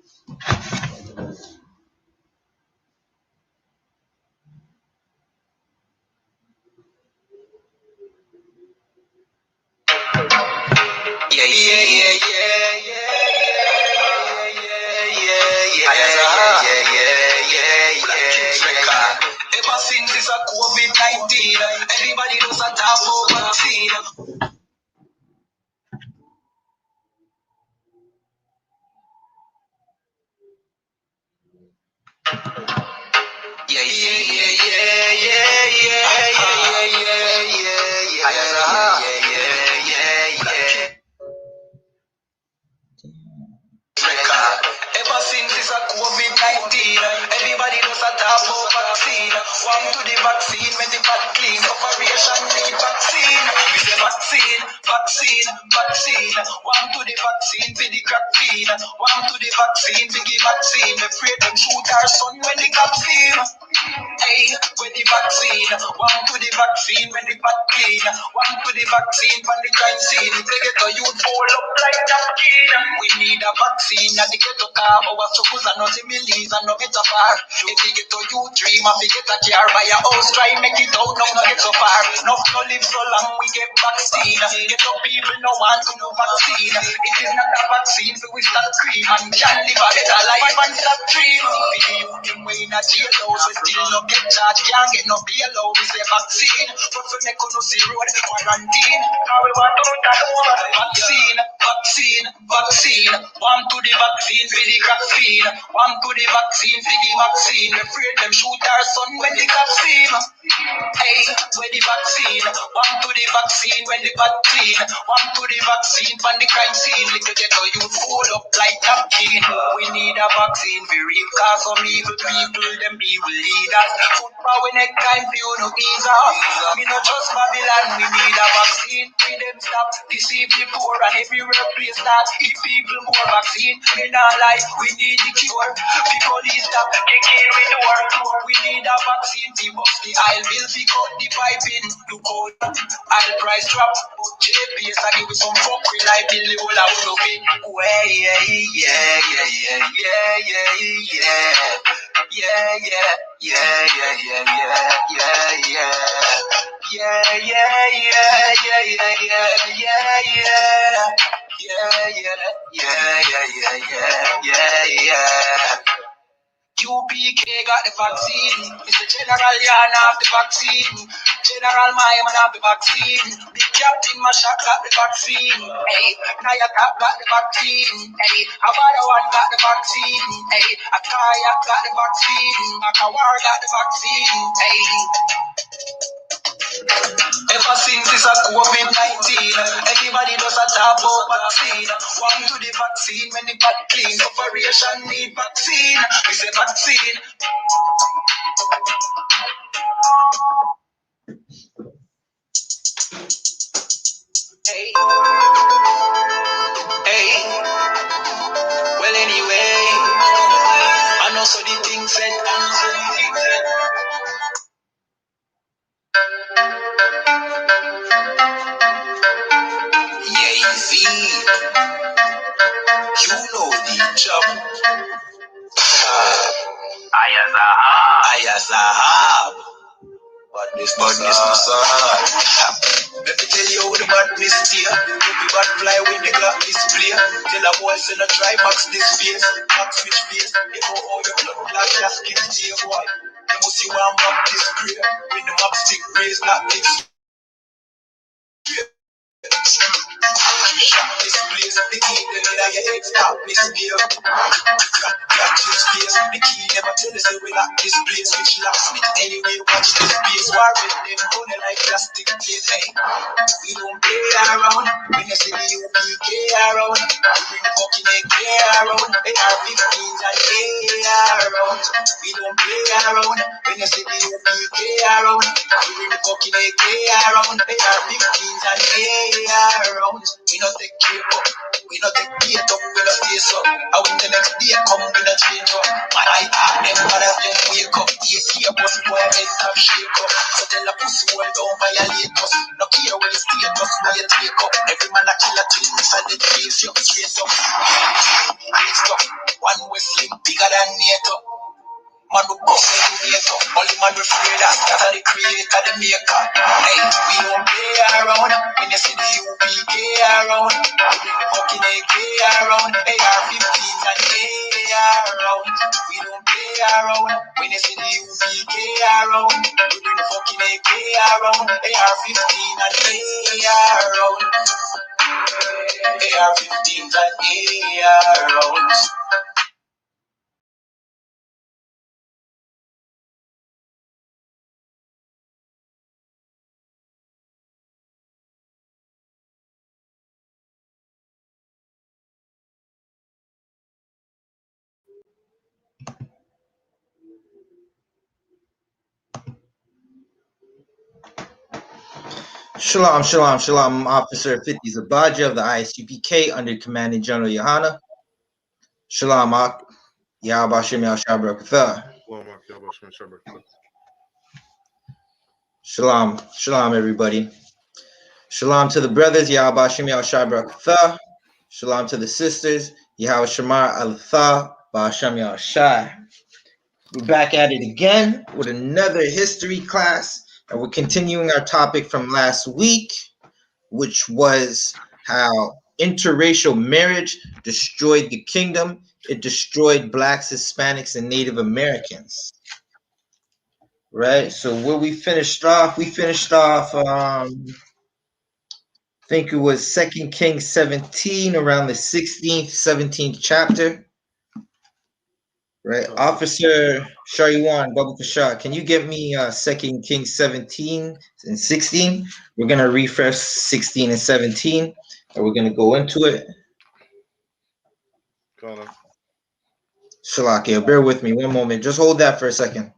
Ever since this a COVID-19, everybody does a talk about vaccine. Ever since this a COVID-19, everybody does a talk about vaccine. One to the vaccine when the bad clean. Operation need vaccine. We say vaccine, vaccine, vaccine. One to the vaccine for the vaccine. One to the vaccine for the vaccine. We pray them shoot our son when the vaccine. Hey, when the vaccine. One to the vaccine when the bad clean. One to the vaccine when the crime scene. If they get a youth all up like that kid. We need a vaccine at the ghetto car. Our struggles are not similes and no metaphor. If we get a youth dream, if we get a car by your house, try make it out, no get so far. No live so long, we get vaccine. Get up people no want to know vaccine. It is not a vaccine, so we start cream and can live a better life and stop dream. We the youth them way in a jail house, we still no get charged, can't get no bail out. We say vaccine, but we make no see road quarantine. Now we want to vaccine, vaccine, vaccine. One to the vaccine for the vaccine. One to the vaccine for the vaccine. We afraid them shoot our son when the vaccine. Hey, when the vaccine. One to the vaccine when the vaccine. One to the vaccine when the crime scene. Little ghetto youth full up like napkin. We need a vaccine for real, cause some evil people, them evil leaders. Football when next time for you no visa. We not just Babylon, we need a vaccine. We them stop deceive the poor and everywhere place that. If people more vaccine, in our life we need the cure. People is stop the kid with the work. We need a vaccine to bust the aisle bill, pick up the piping. Look out, aisle price drop. But JPS I give you some fuck reliability. All I will be. UPK got the vaccine. It's the General YAHANNA have the vaccine. General Myman have the vaccine. Big Captain Mashak got the vaccine. Hey, Nayatak got the vaccine. Hey, Abada one got the vaccine. Hey, Akaya got the vaccine. Akawar got the vaccine. Hey. Ever since this a COVID-19, everybody does a talk about vaccine. One to the vaccine when the bad clean. Operation need vaccine. We say vaccine. Hey. Hey. Well anyway, I know so the things said. Yeah, see, you know the job. I.S.U.P.K. Badness no sad. Let me tell you how the badness steer. Every bad fly when the clock display. Tell a boy say no try max this face. Max which face. They know how your blood black just get to your boy. They must see one map this prayer. When the map stick raise not this. Shot this place, the key the leader your head stop misbehave. Catch his face, the key never tell us that we lock this place. Which locks me anyway, watch this place. War with them, running like plastic plate. Hey, we don't play around. When you see the UPK around, we bring the fucking AK around. They are 15s and AR around. We don't play around. When you see the UPK around, we bring the fucking AK around. They are 15s and AR around. We not take care up, we not take care up, we not stay so. I win the next day, come we not change up. My eye, them brothers don't wake up. AK bus boy, head top shake up. So tell a pussy boy don't violate us. No care when you stay up, why you take up. Every man a kill a thing, so they face you, straight up. Straight up. One way and NATO. Man who bust the creator, only man we afraid of that are the creator, the maker. Hey, we don't play around. When you see the UPK around, we bring the fucking AK around. AR-15s and AR around. We don't play around. When you see the UPK around, we bring the fucking AK around. AR-15 and AR around. AR-15s and AR rounds. Shalom, shalom, shalom. I'm Officer 50 Zabaja of the I.S.U.P.K under Commanding General YAHANNA. Shalom, Ak. Yahweh Shem Yahshua Barakatha. Shalom, shalom, everybody. Shalom to the brothers, Yahweh Shem Yahshua Barakatha. Shalom to the sisters, Yahweh Shamar Alatha, Ba'ashem Yahushai. We're back at it again with another history class, and we're continuing our topic from last week, which was how interracial marriage destroyed the kingdom. It destroyed blacks, Hispanics, and Native Americans. Right? So where we finished off, I think it was 2 Kings 17, around the 16th, 17th chapter. Right? Officer Shariwan, Babu Kashar, can you get me 2 Kings 17 and 16? We're going to refresh 16 and 17, and we're going to go into it. Shalakia, bear with me one moment. Just hold that for a second.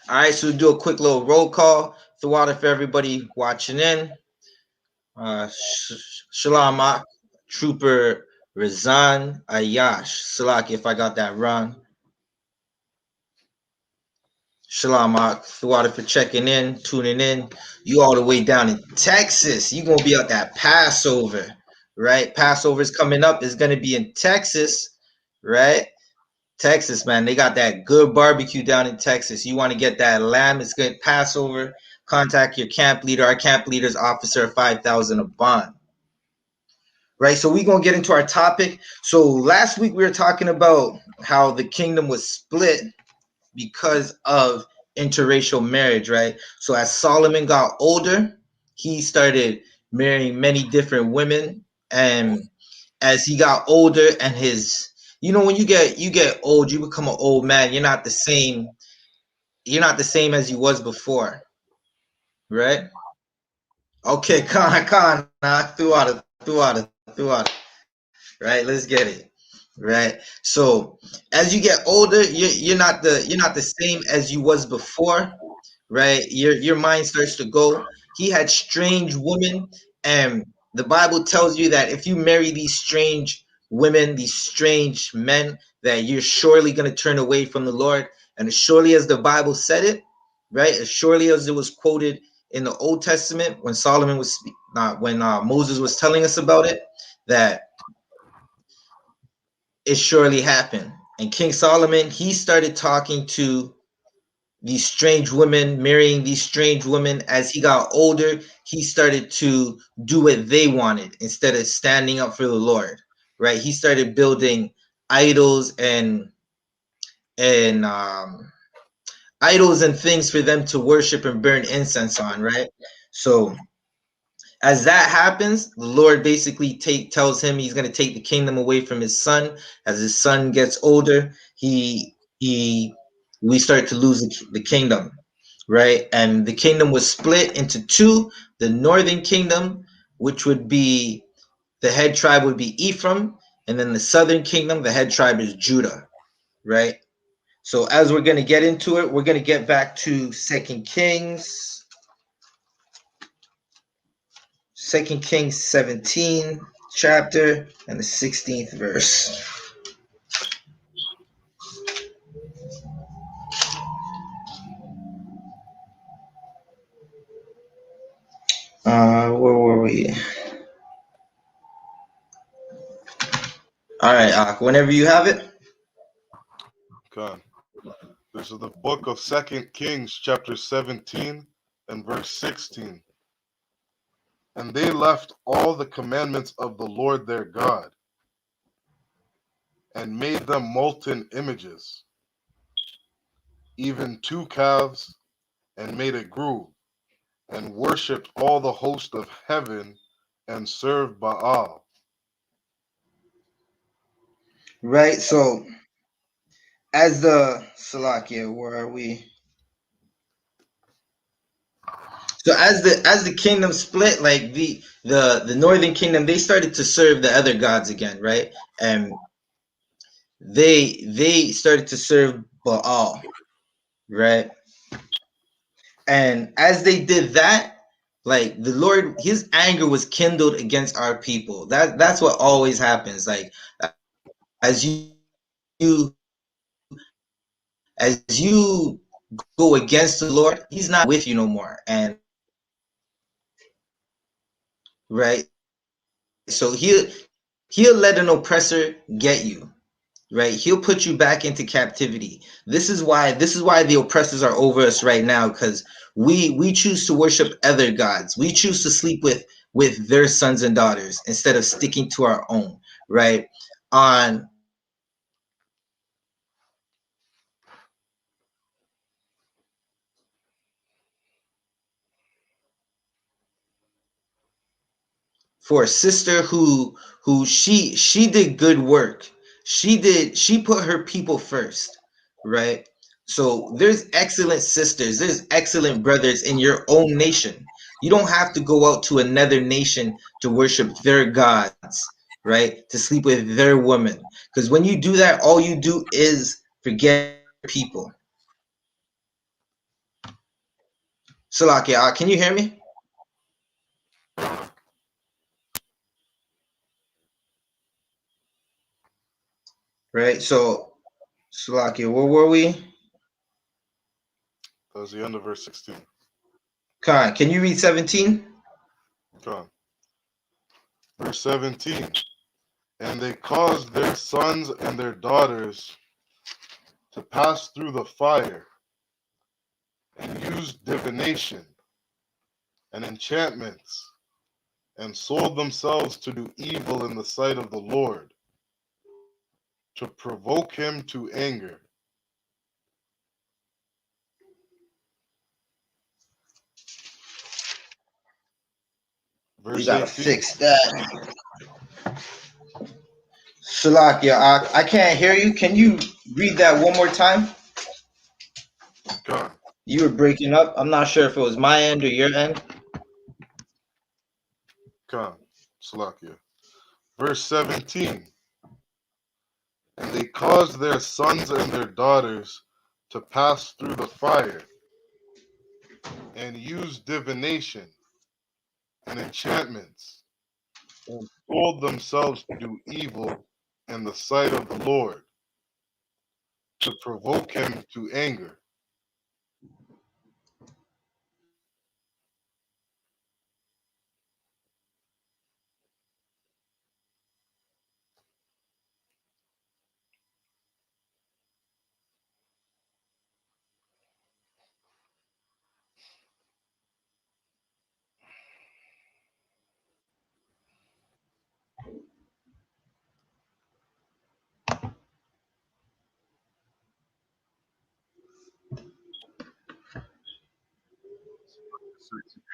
All right, so we'll do a quick little roll call throughout it for everybody watching in. Shalamak, Trooper Razan Ayash. Salaki, if I got that wrong. Shalamak, throughout it for checking in, tuning in. You all the way down in Texas. You're going to be at that Passover, right? Passover's coming up. It's going to be in Texas, right? Texas, man, they got that good barbecue down in Texas. You want to get that lamb, it's good. Passover, contact your camp leader. Our camp leader's officer, 5,000 a bond. Right, so we're going to get into our topic. So last week we were talking about how the kingdom was split because of interracial marriage, right? So as Solomon got older, he started marrying many different women, and as he got older and his, you know, when you get old, you become an old man. You're not the same as you was before, right? Okay, Khan, throughout it. Right, let's get it. Right. So as you get older, you're not the same as you was before, right? Your mind starts to go. He had strange women, and the Bible tells you that if you marry these strange women, these strange men, that you're surely going to turn away from the Lord. And as surely as the Bible said it, right? As surely as it was quoted in the Old Testament when Solomon was when Moses was telling us about it, that it surely happened. And King Solomon, he started talking to these strange women, marrying these strange women. As he got older, he started to do what they wanted instead of standing up for the Lord, right? He started building idols and idols and things for them to worship and burn incense on, right? So as that happens, the Lord basically tells him he's going to take the kingdom away from his son. As his son gets older, we start to lose the kingdom, right? And the kingdom was split into two. The northern kingdom, which would be the head tribe would be Ephraim, and then the southern kingdom, the head tribe is Judah, right? So as we're going to get into it, we're going to get back to 2 Kings 17. chapter and the 16th verse. Where were we? All right, Ak, whenever you have it. Okay. This is the book of 2 Kings, chapter 17 and verse 16. And they left all the commandments of the Lord their God and made them molten images, even 2 calves, and made a grove, and worshipped all the host of heaven and served Baal. Right, so as the Salakia, where are we? So as the kingdom split, like the northern kingdom, they started to serve the other gods again, right? And they started to serve Baal, right? And as they did that, like the Lord, his anger was kindled against our people. That's what always happens. Like as you as you go against the Lord, he's not with you no more. And right, so he'll let an oppressor get you, right? He'll put you back into captivity. This is why the oppressors are over us right now, because we choose to worship other gods. We choose to sleep with their sons and daughters instead of sticking to our own, right? On for a sister who she did good work. She put her people first, right? So there's excellent sisters, there's excellent brothers in your own nation. You don't have to go out to another nation to worship their gods, right? To sleep with their women. Because when you do that, all you do is forget people. Salakia, can you hear me? Right. So Salakia, where were we? That was the end of verse 16. Khan, can you read 17? Okay. Verse 17. And they caused their sons and their daughters to pass through the fire, and used divination and enchantments, and sold themselves to do evil in the sight of the Lord, to provoke him to anger. You Verse gotta 18. fix that. Shalakia, I can't hear you. Can you read that one more time? God. You were breaking up. I'm not sure if it was my end or your end. God. Salakia. Verse 17. And they caused their sons and their daughters to pass through the fire, and used divination and enchantments, and sold themselves to do evil in the sight of the Lord, to provoke him to anger.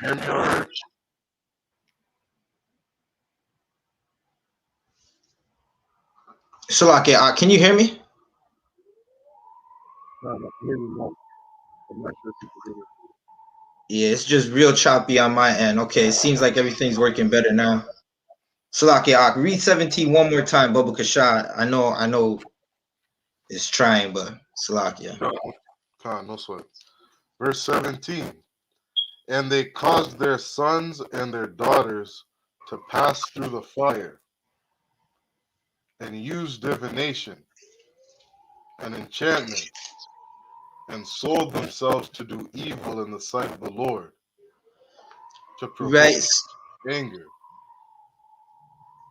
Hear me all right? Shalakia, can you hear me? Yeah, it's just real choppy on my end. Okay, it seems like everything's working better now. Shalakia, read 17 one more time, Bubba Kashad. I know it's trying, but Shalakia. God, no sweat. Verse 17. And they caused their sons and their daughters to pass through the fire, and used divination and enchantment, and sold themselves to do evil in the sight of the Lord, to provoke Right. anger.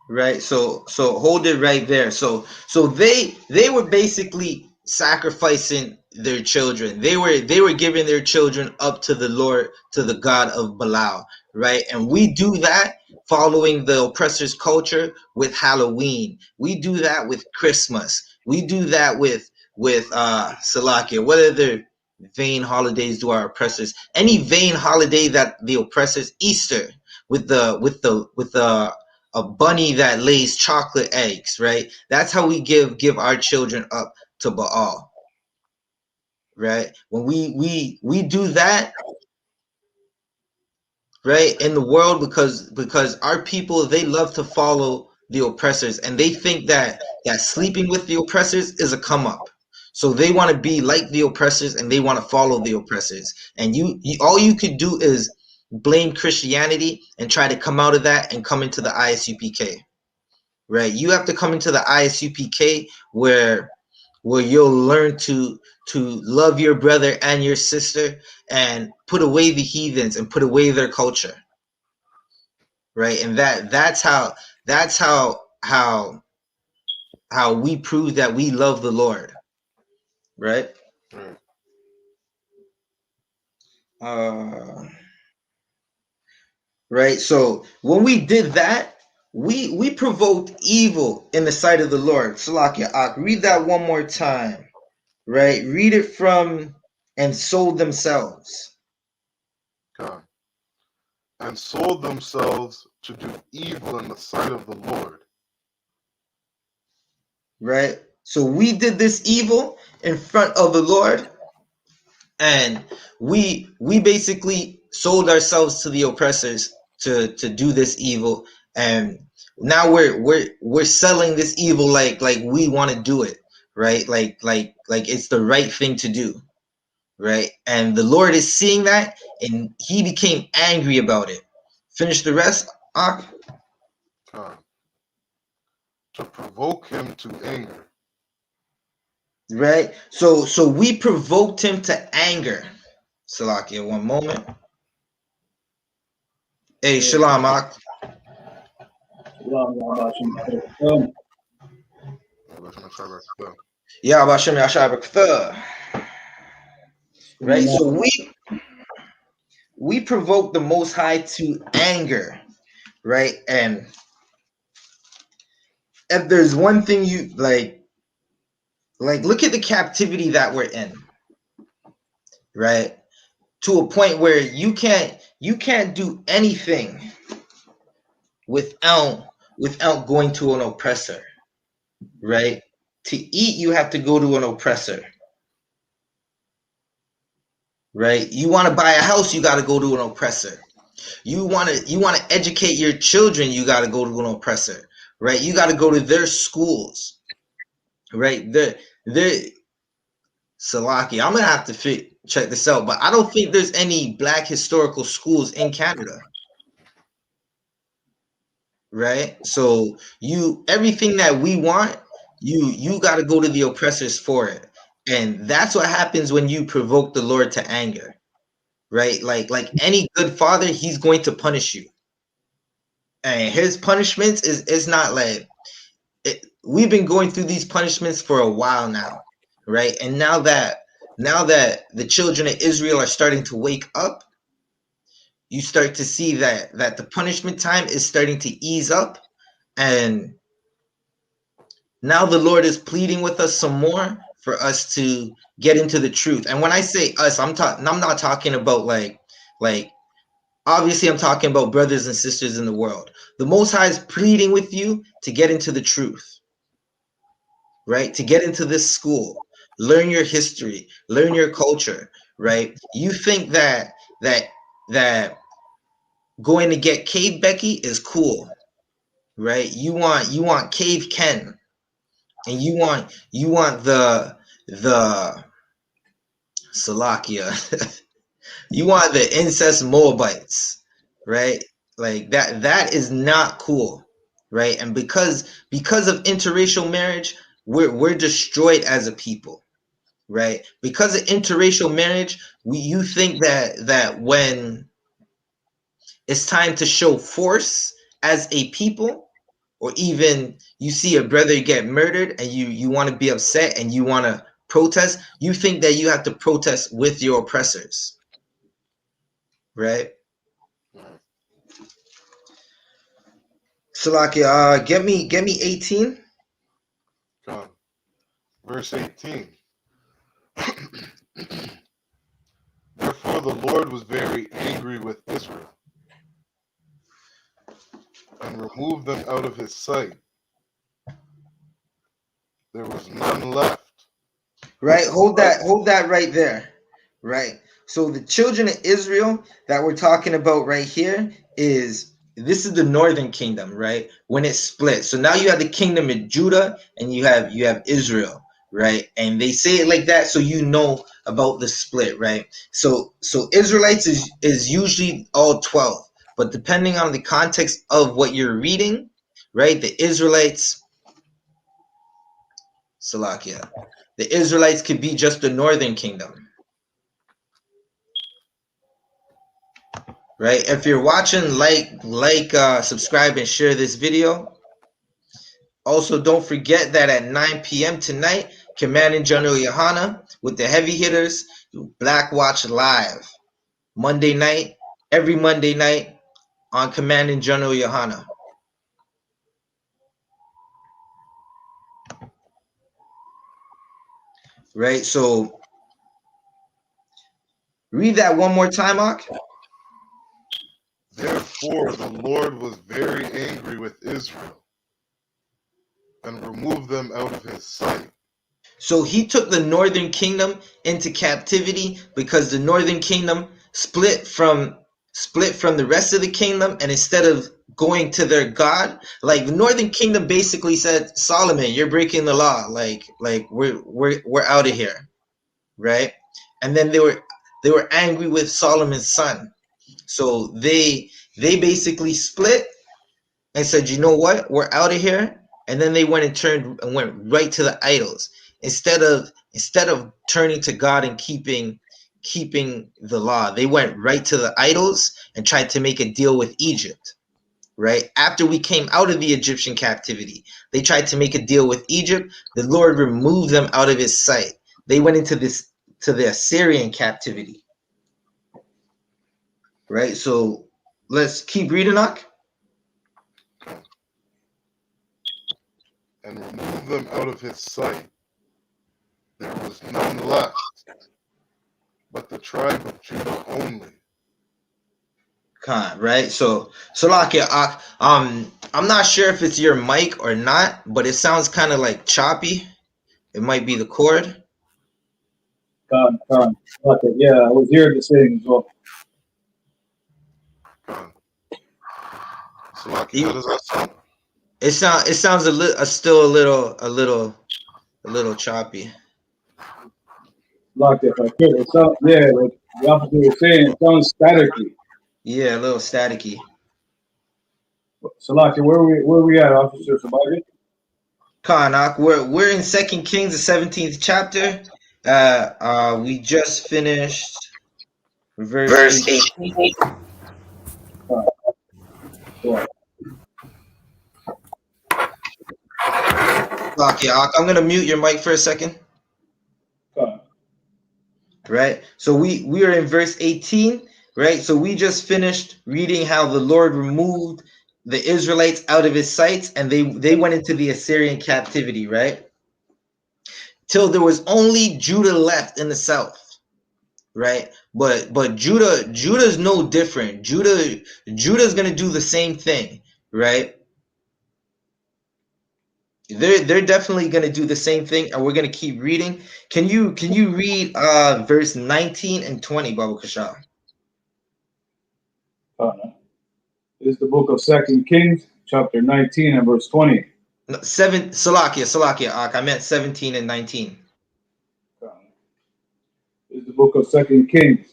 Right. So hold it right there. So they were basically sacrificing their children. They were giving their children up to the Lord, to the God of Belial, right? And we do that following the oppressor's culture with Halloween. We do that with Christmas. We do that with Salakia. What other vain holidays do our oppressors? Any vain holiday that the oppressors, Easter, with the a bunny that lays chocolate eggs, right? That's how we give our children up to Baal, right? When we do that, right, in the world, because our people, they love to follow the oppressors, and they think that sleeping with the oppressors is a come up. So they want to be like the oppressors, and they want to follow the oppressors. And you all you could do is blame Christianity and try to come out of that and come into the ISUPK. Right, you have to come into the ISUPK where you'll learn to love your brother and your sister and put away the heathens and put away their culture. Right, and that's how we prove that we love the Lord. Right. Right. uh right, so when we did that, we provoked evil in the sight of the Lord. Salakia, read that one more time. Right? Read it from and sold themselves. God. And sold themselves to do evil in the sight of the Lord. Right? So we did this evil in front of the Lord, and we basically sold ourselves to the oppressors to do this evil, and now we're selling this evil like we want to do it, right? Like it's the right thing to do, right? And the Lord is seeing that, and he became angry about it. Finish the rest, Ak. God. To provoke him to anger. Right? So we provoked him to anger. Salakia, one moment. Hey, Shalom, Ak. Yeah, Bashem Yashai. Right? So we provoked the Most High to anger, right? And if there's one thing you like look at the captivity that we're in, right? To a point where you can't do anything without going to an oppressor, right? To eat, you have to go to an oppressor, right? You want to buy a house, you got to go to an oppressor. You want to educate your children, you got to go to an oppressor, right? You got to go to their schools, right? The Salaki. I'm gonna have to check this out, but I don't think there's any black historical schools in Canada, right? So everything that we want, you got to go to the oppressors for it, and that's what happens when you provoke the Lord to anger, right? Like any good father, he's going to punish you, and his punishments is not like we've been going through these punishments for a while now, right? And now that the children of Israel are starting to wake up, you start to see that the punishment time is starting to ease up, and now the Lord is pleading with us some more for us to get into the truth. And when I say us, I'm not talking about like obviously I'm talking about brothers and sisters in the world. The Most High is pleading with you to get into the truth, right? To get into this school, learn your history, learn your culture, right? You think that going to get Cave Becky is cool, right? You want Cave Ken, and you want the Salakia. You want the incest Moabites, right? Like that is not cool. right? And because of interracial marriage, we're destroyed as a people, right? Because of interracial marriage, you think that when it's time to show force as a people, or even you see a brother get murdered and you want to be upset and you want to protest, you think that you have to protest with your oppressors, right? Salakia, get me 18. God. Verse 18. Therefore the Lord was very angry with Israel, and removed them out of his sight. There was none left. Right? Hold that right there. Right? So the children of Israel that we're talking about right here is this is the northern kingdom, right? When it split. So now you have the kingdom of Judah and you have Israel, right? And they say it like that so you know about the split, right? So Israelites is usually all 12, but depending on the context of what you're reading, right? The Israelites, Salakia, the Israelites could be just the northern kingdom, right? If you're watching, subscribe and share this video. Also, don't forget that at 9 p.m. tonight, Commanding General YAHANNA with the heavy hitters, Black Watch Live, Monday night, every Monday night on Commanding General YAHANNA. Right? So read that one more time, Ak. Therefore the Lord was very angry with Israel, and removed them out of his sight. So he took the northern kingdom into captivity because the northern kingdom split from the rest of the kingdom, and instead of going to their God, like the northern kingdom basically said, Solomon, you're breaking the law. Like we're out of here, right? And then they were angry with Solomon's son. So they basically split and said, you know what, we're out of here. And then they went right to the idols instead of turning to God and keeping the law. They went right to the idols and tried to make a deal with Egypt. Right after we came out of the Egyptian captivity, they tried to make a deal with Egypt. The Lord removed them out of his sight. They went into the Assyrian captivity. Right, so let's keep reading on. And removed them out of his sight. There was none left, but the tribe of Judah only. Right, so Lakia, I'm not sure if it's your mic or not, but it sounds kind of like choppy. It might be the cord. Okay, yeah, I was here the same as well. Salaki, how does that sound? It sounds still a little choppy. Like if I could, it sounds, yeah, like the opposite was saying, it sounds staticky. Yeah, a little staticky. Salaki, where we at, Officer Sabagi? Kanak, we're in 2 Kings, the 17th chapter. We just finished verse 18. Okay, I'm gonna mute your mic for a second. Right, so we are in verse 18. Right, so we just finished reading how the Lord removed the Israelites out of his sights, and they went into the Assyrian captivity, right, till there was only Judah left in the south. Right, but Judah's no different. Judah's gonna do the same thing, right? They're definitely gonna do the same thing, and we're gonna keep reading. Can you read verse 19 and 20, Baba Kasha? This is the book of 2 Kings, chapter 19 and verse 20. No, Salakia. I meant 17 and 19. This is the book of 2 Kings,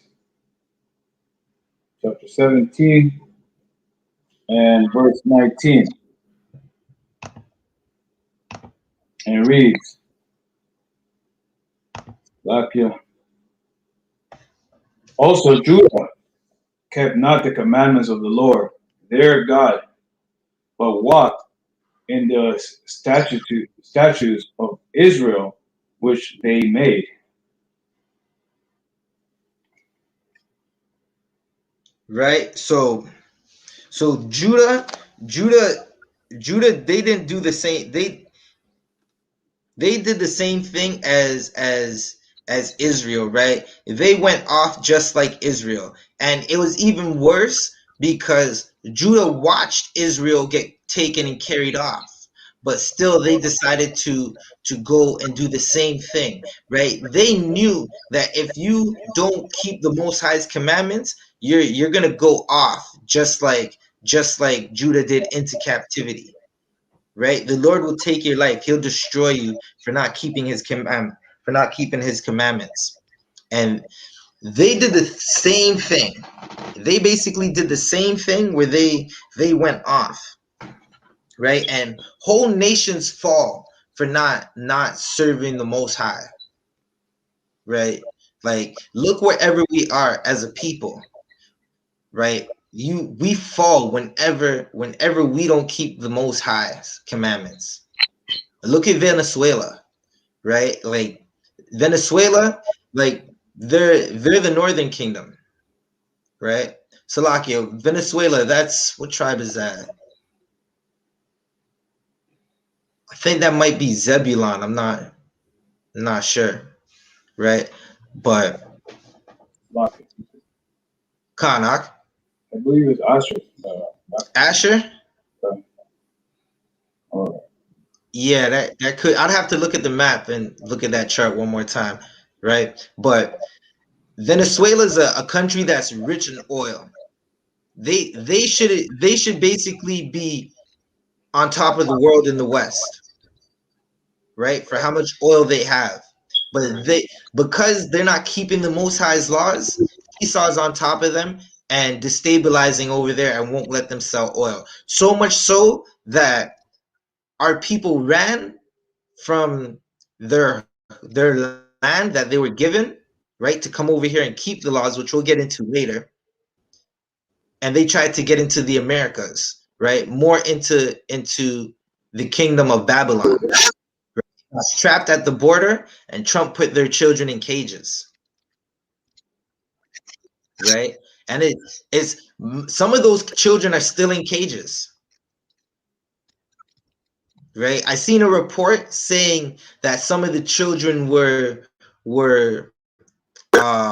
chapter 17 and verse 19. And it reads, Lakia. Also Judah kept not the commandments of the Lord, their God, but walked in the statutes of Israel, which they made. Right? So Judah, they didn't do the same. They did the same thing as Israel, right? They went off just like Israel. And it was even worse because Judah watched Israel get taken and carried off. But still they decided to go and do the same thing, right? They knew that if you don't keep the Most High's commandments, you're going to go off just like Judah did into captivity. Right? The Lord will take your life. He'll destroy you for not keeping his commandments. And they did the same thing. They basically did the same thing where they went off, right? And whole nations fall for not serving the Most High, right? Like, look wherever we are as a people, right? We fall whenever we don't keep the Most High's commandments. Look at Venezuela, right? Like Venezuela, like they're the Northern Kingdom, right? Salakia, Venezuela, that's what tribe is that? I think that might be Zebulon. I'm not sure, right? But Lakia. Karnak, I believe it's Asher. Asher, Uh, yeah, that could. I'd have to look at the map and look at that chart one more time, right? But Venezuela is a country that's rich in oil. They should basically be on top of the world in the West, right? For how much oil they have. But because they're not keeping the Most High's laws, Esau's on top of them and destabilizing over there and won't let them sell oil. So much so that our people ran from their land that they were given, right, to come over here and keep the laws, which we'll get into later. And they tried to get into the Americas, right? More into the kingdom of Babylon. Trapped at the border, and Trump put their children in cages, right? And it's some of those children are still in cages, right? I seen a report saying that some of the children were uh,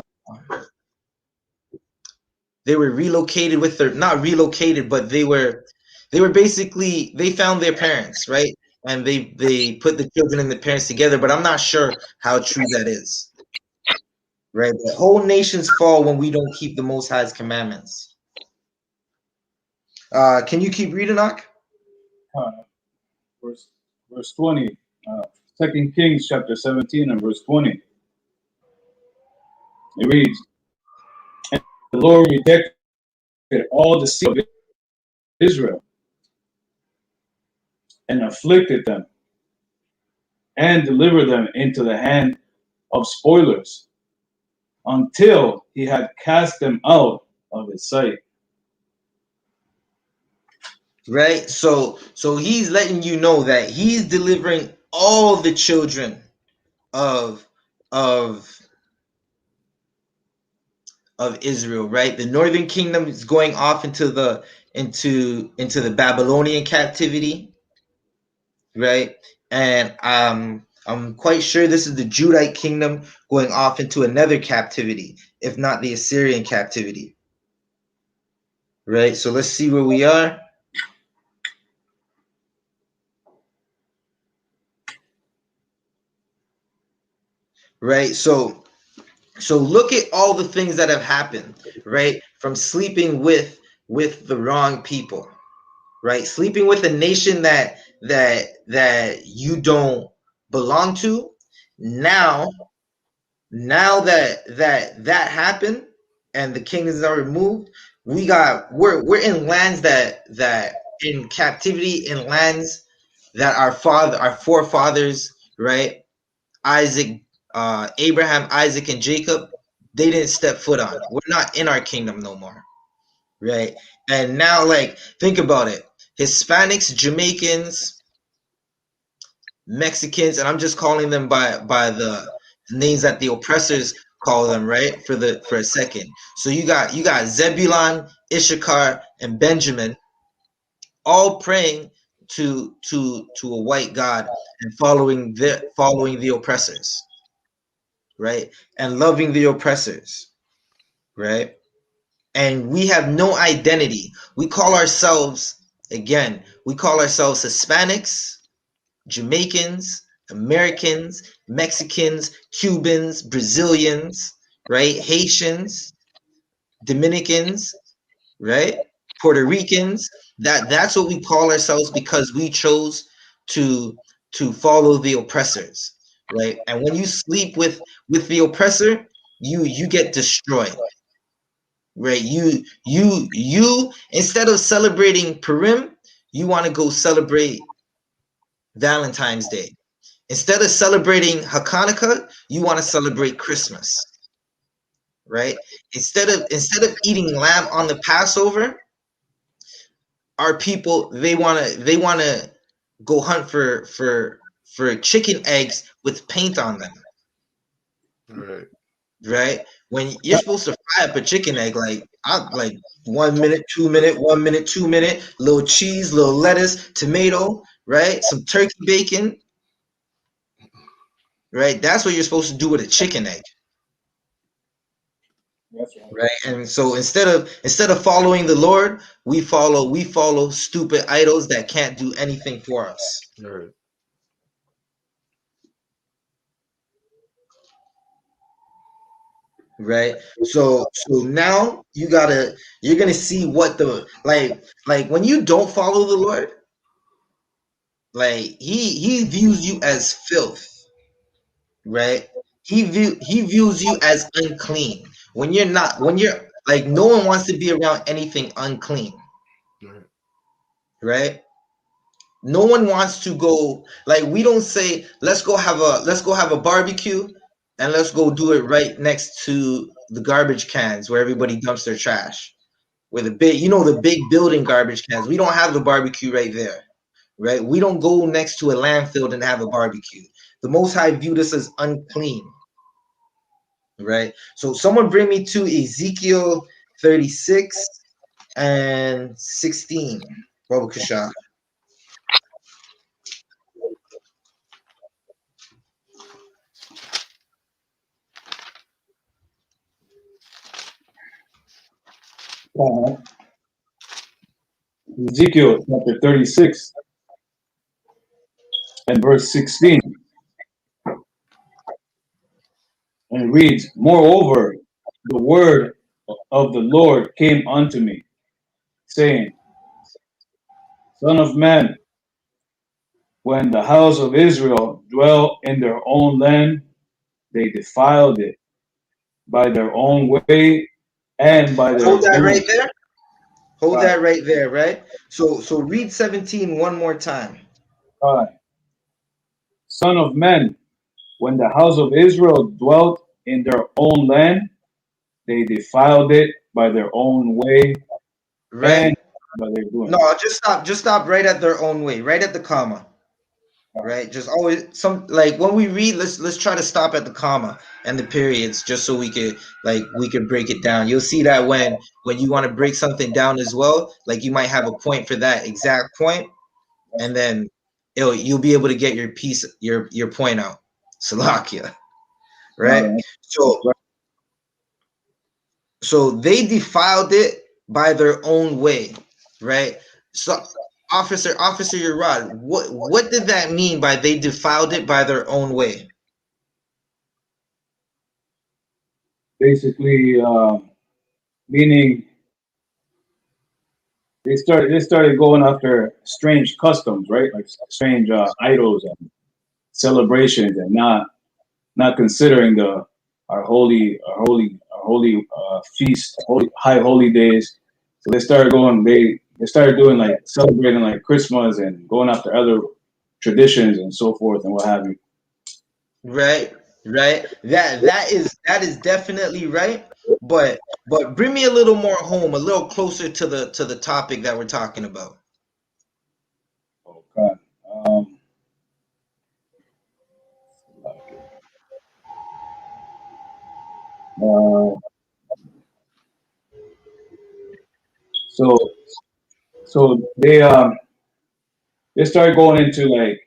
they were relocated with their not relocated, but they were basically they found their parents, right? And they put the children and the parents together, but I'm not sure how true that is. Right? The whole nations fall when we don't keep the Most High's commandments. Can you keep reading, Ak? verse 20. 2 Kings chapter 17 and verse 20. It reads, and the Lord rejected all the seed of Israel and afflicted them and delivered them into the hand of spoilers until he had cast them out of his sight. Right? So he's letting you know that he's delivering all the children of Israel, right? The northern kingdom is going off into the Babylonian captivity, right? And I'm quite sure this is the Judite kingdom going off into another captivity, if not the Assyrian captivity. Right? So let's see where we are. Right? So look at all the things that have happened, right? From sleeping with the wrong people, right? Sleeping with a nation that you don't belong to. Now that happened and the kingdoms are removed, we're in lands that in captivity, in lands that our forefathers, right? Isaac, Abraham, Isaac, and Jacob, they didn't step foot on. We're not in our kingdom no more, right? And now, like, think about it: Hispanics, Jamaicans, Mexicans, and I'm just calling them by the names that the oppressors call them, right? For a second. So you got Zebulon, Issachar, and Benjamin, all praying to a white God and following the oppressors, right? And loving the oppressors, right? And we have no identity. We call ourselves, again, we call ourselves Hispanics, Jamaicans, Americans, Mexicans, Cubans, Brazilians, right? Haitians, Dominicans, right? Puerto Ricans. That's what we call ourselves because we chose to follow the oppressors, right? And when you sleep with the oppressor, you get destroyed, right? You instead of celebrating Purim, you want to go celebrate Valentine's Day. Instead of celebrating Hanukkah, you want to celebrate Christmas, right? Instead of eating lamb on the Passover, our people they want to go hunt for chicken eggs with paint on them, Right. right? When you're supposed to fry up a chicken egg, like 1 minute, 2 minute, 1 minute, 2 minute, little cheese, little lettuce, tomato, right? Some turkey bacon, right? That's what you're supposed to do with a chicken egg, That's right. right? And so instead of following the Lord, we follow stupid idols that can't do anything for us. Right. Right. So now you're gonna see what the like when you don't follow the Lord, like he views you as filth, right? He views you as unclean. When you're like, no one wants to be around anything unclean, Right. right? No one wants to go, like, we don't say let's go have a barbecue and let's go do it right next to the garbage cans where everybody dumps their trash. Where the big building garbage cans. We don't have the barbecue right there, right? We don't go next to a landfill and have a barbecue. The Most High view this as unclean, right? So someone bring me to Ezekiel 36 and 16. Baba Kasha. Ezekiel chapter 36 and verse 16. And it reads, Moreover, the word of the Lord came unto me, saying, Son of man, when the house of Israel dwell in their own land, they defiled it by their own way and by their Hold that right doing. there. Hold Five, that right there, right? So read 17 one more time. five. Son of man, when the house of Israel dwelt in their own land, they defiled it by their own way and Right? by their No, doing. just stop right at their own way, right at the comma. Right, just always some, like, when we read, let's try to stop at the comma and the periods, just so we could break it down. You'll see that when you want to break something down as well, like, you might have a point for that exact point, and then you'll be able to get your piece, your point out. Salakia, right? No, that's so right. so they defiled it by their own way, right? So, officer Yerad, what did that mean by they defiled it by their own way? Basically, meaning they started going after strange customs, right? Like strange idols and celebrations, and not considering the our holy feast, holy high holy days. So they started doing like celebrating like Christmas and going after other traditions and so forth and what have you. Right, right. That is definitely right. But bring me a little more home, a little closer to the topic that we're talking about. Okay. Um, uh, so they start going into like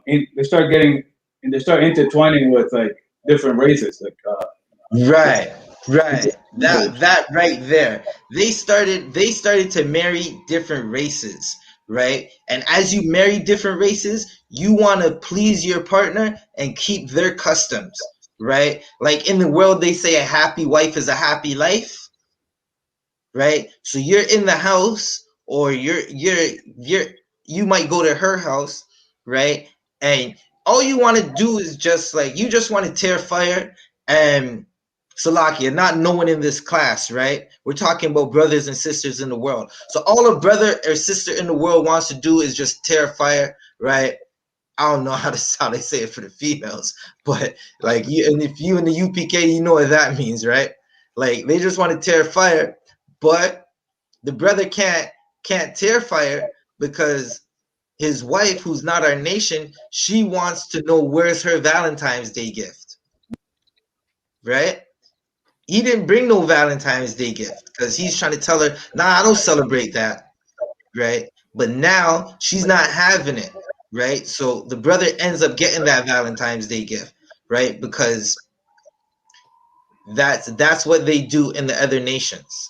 they start getting and they start intertwining with like different races, like Right, right. intermarriage. That right there. They started to marry different races, right? And as you marry different races, you want to please your partner and keep their customs, right? Like in the world they say a happy wife is a happy life, right? So you're in the house, or you might go to her house, right? And all you want to do is just like you just want to tear fire and Salakia, not knowing in this class, right? We're talking about brothers and sisters in the world. So all a brother or sister in the world wants to do is just tear fire, right? I don't know how they say it for the females, but like you, and if you in the UPK, you know what that means, right? Like they just want to tear fire, but the brother can't tear fire because his wife, who's not our nation, she wants to know where's her Valentine's Day gift, right? He didn't bring no Valentine's Day gift because he's trying to tell her, nah, I don't celebrate that, right? But now she's not having it, right? So the brother ends up getting that Valentine's Day gift, right? Because that's what they do in the other nations,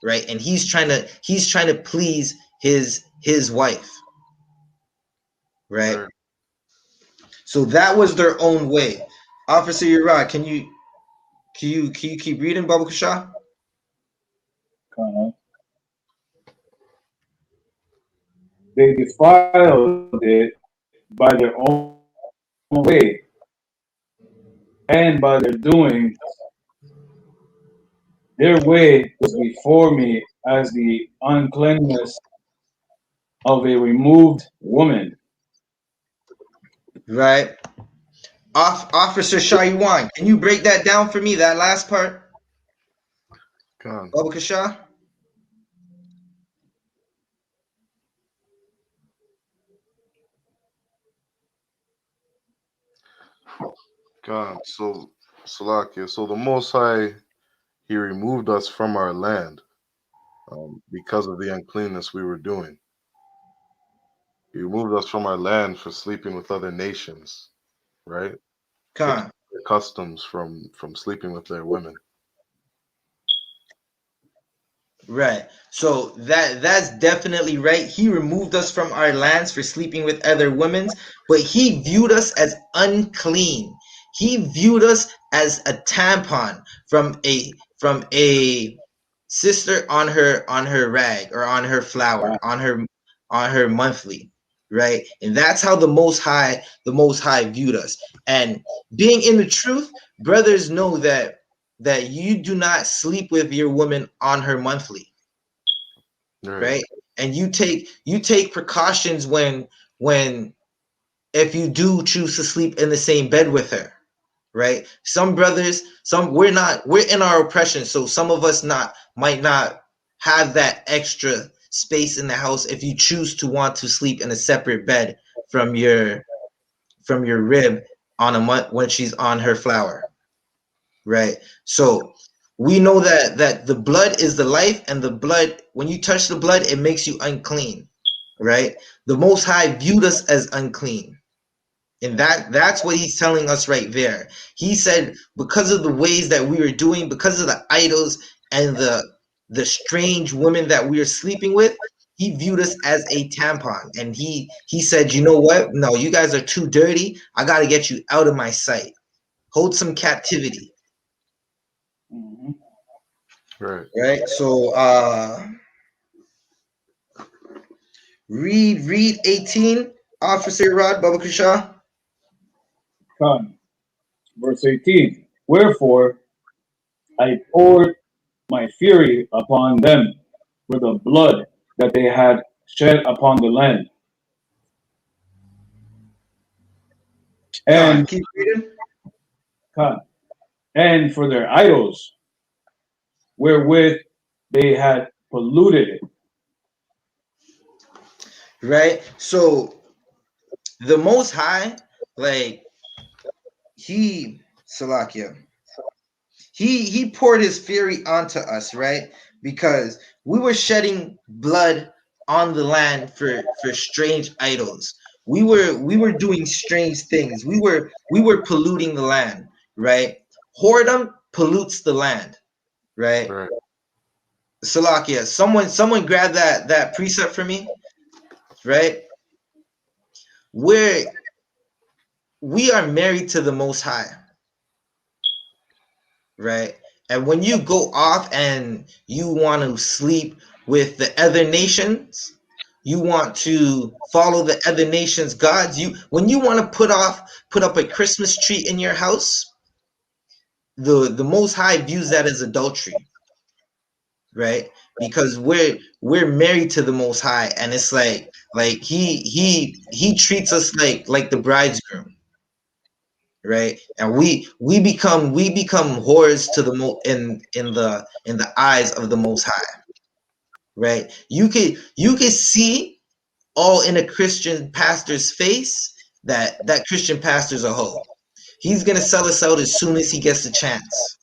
right? And he's trying to please his wife, right? Right. So that was their own way. Officer Uriah, can you keep reading, Baba Kasha? Kind of. They defiled it by their own way and by their doing. Their way was before me as the uncleanness of a removed woman. Right. Officer Shaiwan, can you break that down for me? That last part, Con. Baba Kasha? Con. So, Salakia. So the Most High, He removed us from our land because of the uncleanness we were doing. He removed us from our land for sleeping with other nations, right? Taking Khan. their customs from sleeping with their women. Right. So that's definitely right. He removed us from our lands for sleeping with other women, but he viewed us as unclean. He viewed us as a tampon from a sister on her rag or on her flower, on her monthly, right? And that's how the most high viewed us. And being in the truth, brothers know that you do not sleep with your woman on her monthly, Right. right? And you take precautions when if you do choose to sleep in the same bed with her, right? Some brothers, we're in our oppression, so some of us not might not have that extra space in the house if you choose to want to sleep in a separate bed from your rib on a month when she's on her flower, right? So we know that the blood is the life, and the blood, when you touch the blood, it makes you unclean, right? The Most High viewed us as unclean, and that's what he's telling us right there. He said because of the ways that we were doing, because of the idols and the strange women that we were sleeping with, he viewed us as a tampon, and he said, you know what? No, you guys are too dirty. I got to get you out of my sight. Hold some captivity. Mhm. Right. Right. So read 18, Officer Rod Baba Kusha. Come. Verse 18. Wherefore I poured my fury upon them for the blood that they had shed upon the land. God, and keep reading. and for their idols, wherewith they had polluted it. Right? So the Most High, like Salakia, he poured his fury onto us, right? Because we were shedding blood on the land for strange idols. We were doing strange things. We were polluting the land, right? Whoredom pollutes the land, right? Right. Salakia, someone grab that precept for me, right? Where we are married to the Most High, right? And when you go off and you want to sleep with the other nations, you want to follow the other nations' gods. When you want to put up a Christmas tree in your house, the Most High views that as adultery, right? Because we're married to the Most High, and it's like he treats us like the bridegroom, right? And we become whores to the in the eyes of the Most High, right? You could see all in a Christian pastor's face that Christian pastor's a hoe. He's gonna sell us out as soon as he gets the chance,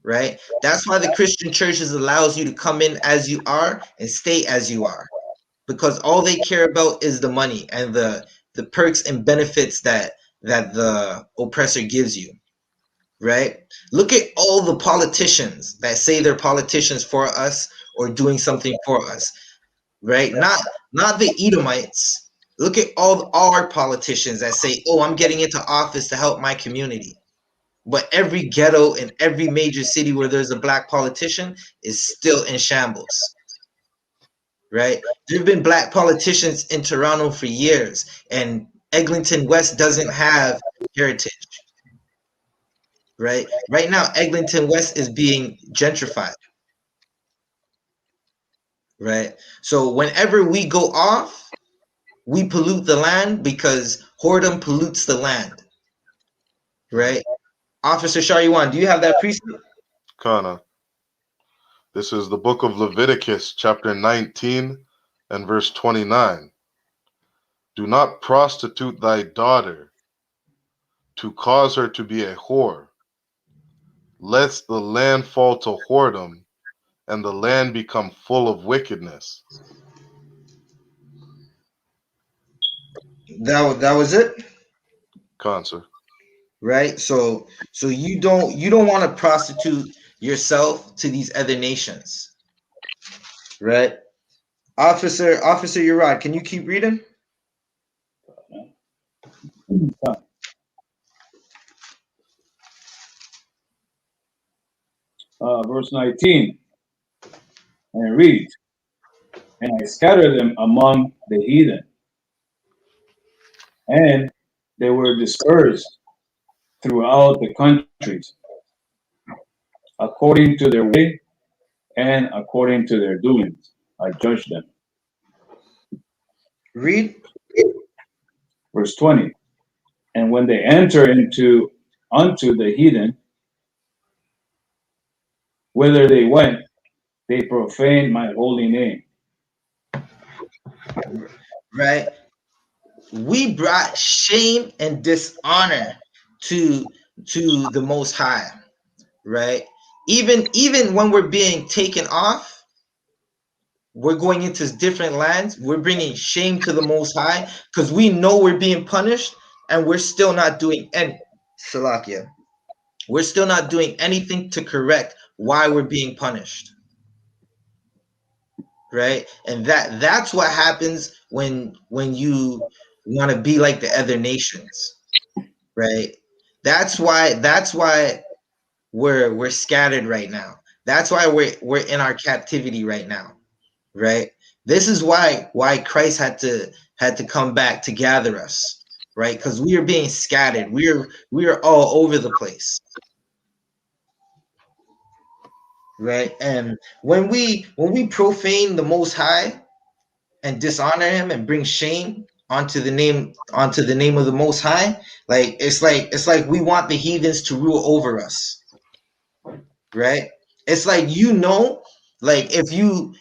right? That's why the Christian churches allows you to come in as you are and stay as you are, because all they care about is the money and the perks and benefits that the oppressor gives you, right? Look at all the politicians that say they're politicians for us or doing something for us, right? Not the Edomites. Look at all our politicians that say, "Oh, I'm getting into office to help my community." But every ghetto in every major city where there's a black politician is still in shambles, right? There have been black politicians in Toronto for years, and Eglinton West doesn't have heritage, right? Right now, Eglinton West is being gentrified, right? So whenever we go off, we pollute the land because whoredom pollutes the land, right? Officer Shariwan, do you have that precept? Kana. This is the book of Leviticus, chapter 19 and verse 29. Do not prostitute thy daughter to cause her to be a whore, lest the land fall to whoredom and the land become full of wickedness. That was it, Cancer. right? So you don't want to prostitute yourself to these other nations, right? Officer Urad, can you keep reading? Verse 19, and it reads, and I scattered them among the heathen, and they were dispersed throughout the countries, according to their way and according to their doings. I judged them. Read. Verse 20, and when they enter into unto the heathen, whither they went, they profaned my holy name. Right? We brought shame and dishonor to the Most High, right? Even when we're being taken off, we're going into different lands, we're bringing shame to the Most High because we know we're being punished, and we're still not doing any Salakia. We're still not doing anything to correct why we're being punished, right? And that's what happens when you want to be like the other nations, right? That's why we're scattered right now. That's why we're in our captivity right now, right? This is why Christ had to come back to gather us, right? Because we are being scattered. We are all over the place, right? And when we profane the Most High and dishonor Him and bring shame onto the name of the Most High. Like it's like we want the heathens to rule over us, right? It's like, like if you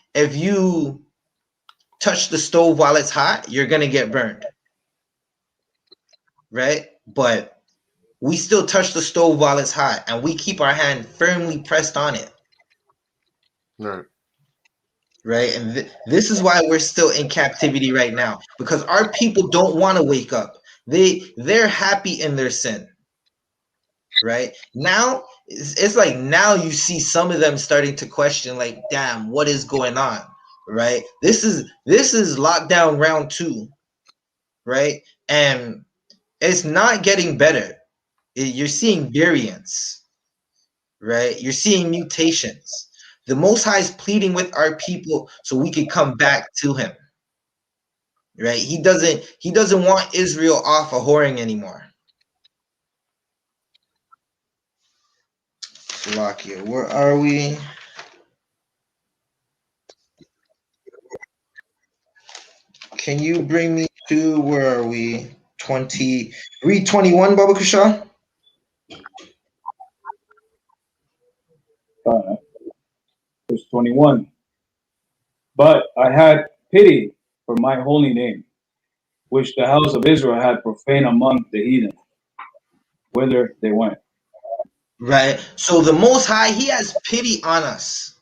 touch the stove while it's hot, you're gonna get burned, right? But we still touch the stove while it's hot, and we keep our hand firmly pressed on it, Right. right? And this is why we're still in captivity right now, because our people don't want to wake up. They're happy in their sin, right? Now it's like, now you see some of them starting to question, like, damn, what is going on, right? This is lockdown round 2, right? And it's not getting better. You're seeing variants, right? You're seeing mutations. The Most High is pleading with our people so we can come back to him, right? He doesn't want Israel off of whoring anymore. Slovakia, where are we? Can you bring me to, where are we? 21, Baba Kusha? Verse 21. But I had pity for my holy name, which the house of Israel had profaned among the heathen, whither they went. Right. So the Most High, he has pity on us,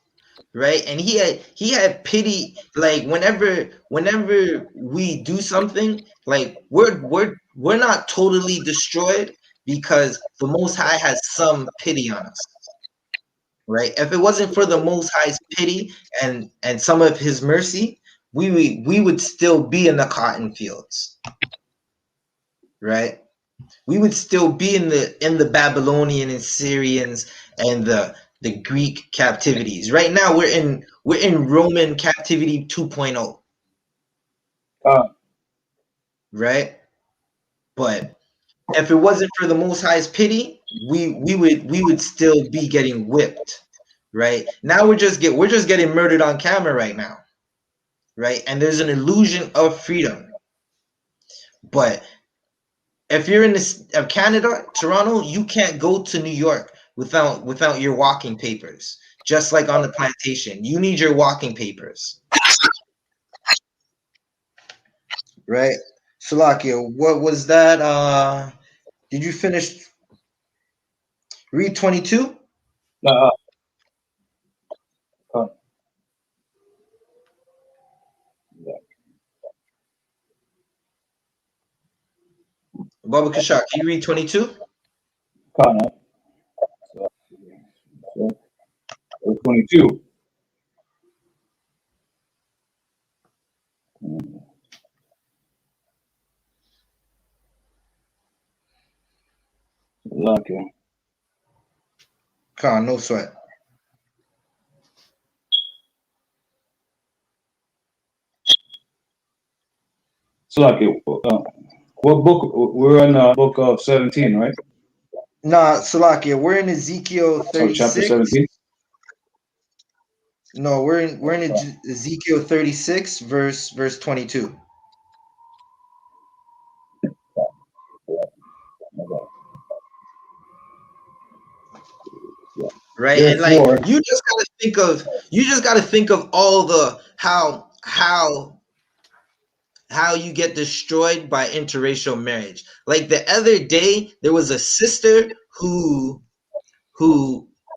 right? And he had pity, like whenever we do something, like we're not totally destroyed, because the Most High has some pity on us, right? If it wasn't for the Most High's pity and some of his mercy, we would still be in the cotton fields, right? We would still be in the Babylonian and Syrians and the Greek captivities. Right now we're in Roman captivity 2.0, right? But if it wasn't for the Most High's pity, we would still be getting whipped, right? Now we're just getting murdered on camera right now, right? And there's an illusion of freedom. But if you're in Canada, Toronto, you can't go to New York without your walking papers. Just like on the plantation, you need your walking papers, right? Salakia, what was that? Did you finish read 22? Uh, uh, Baba Kashak, can you read 22? Kana, verse 22. Okay. Khan, no sweat. So, okay, what book? We're in the book of 17, right? Nah, Salakia, we're in Ezekiel So, chapter 36. 17. No, we're in Ezekiel 36, verse 22. Right, and like Therefore, you just gotta think of all the how you get destroyed by interracial marriage. Like the other day, there was a sister who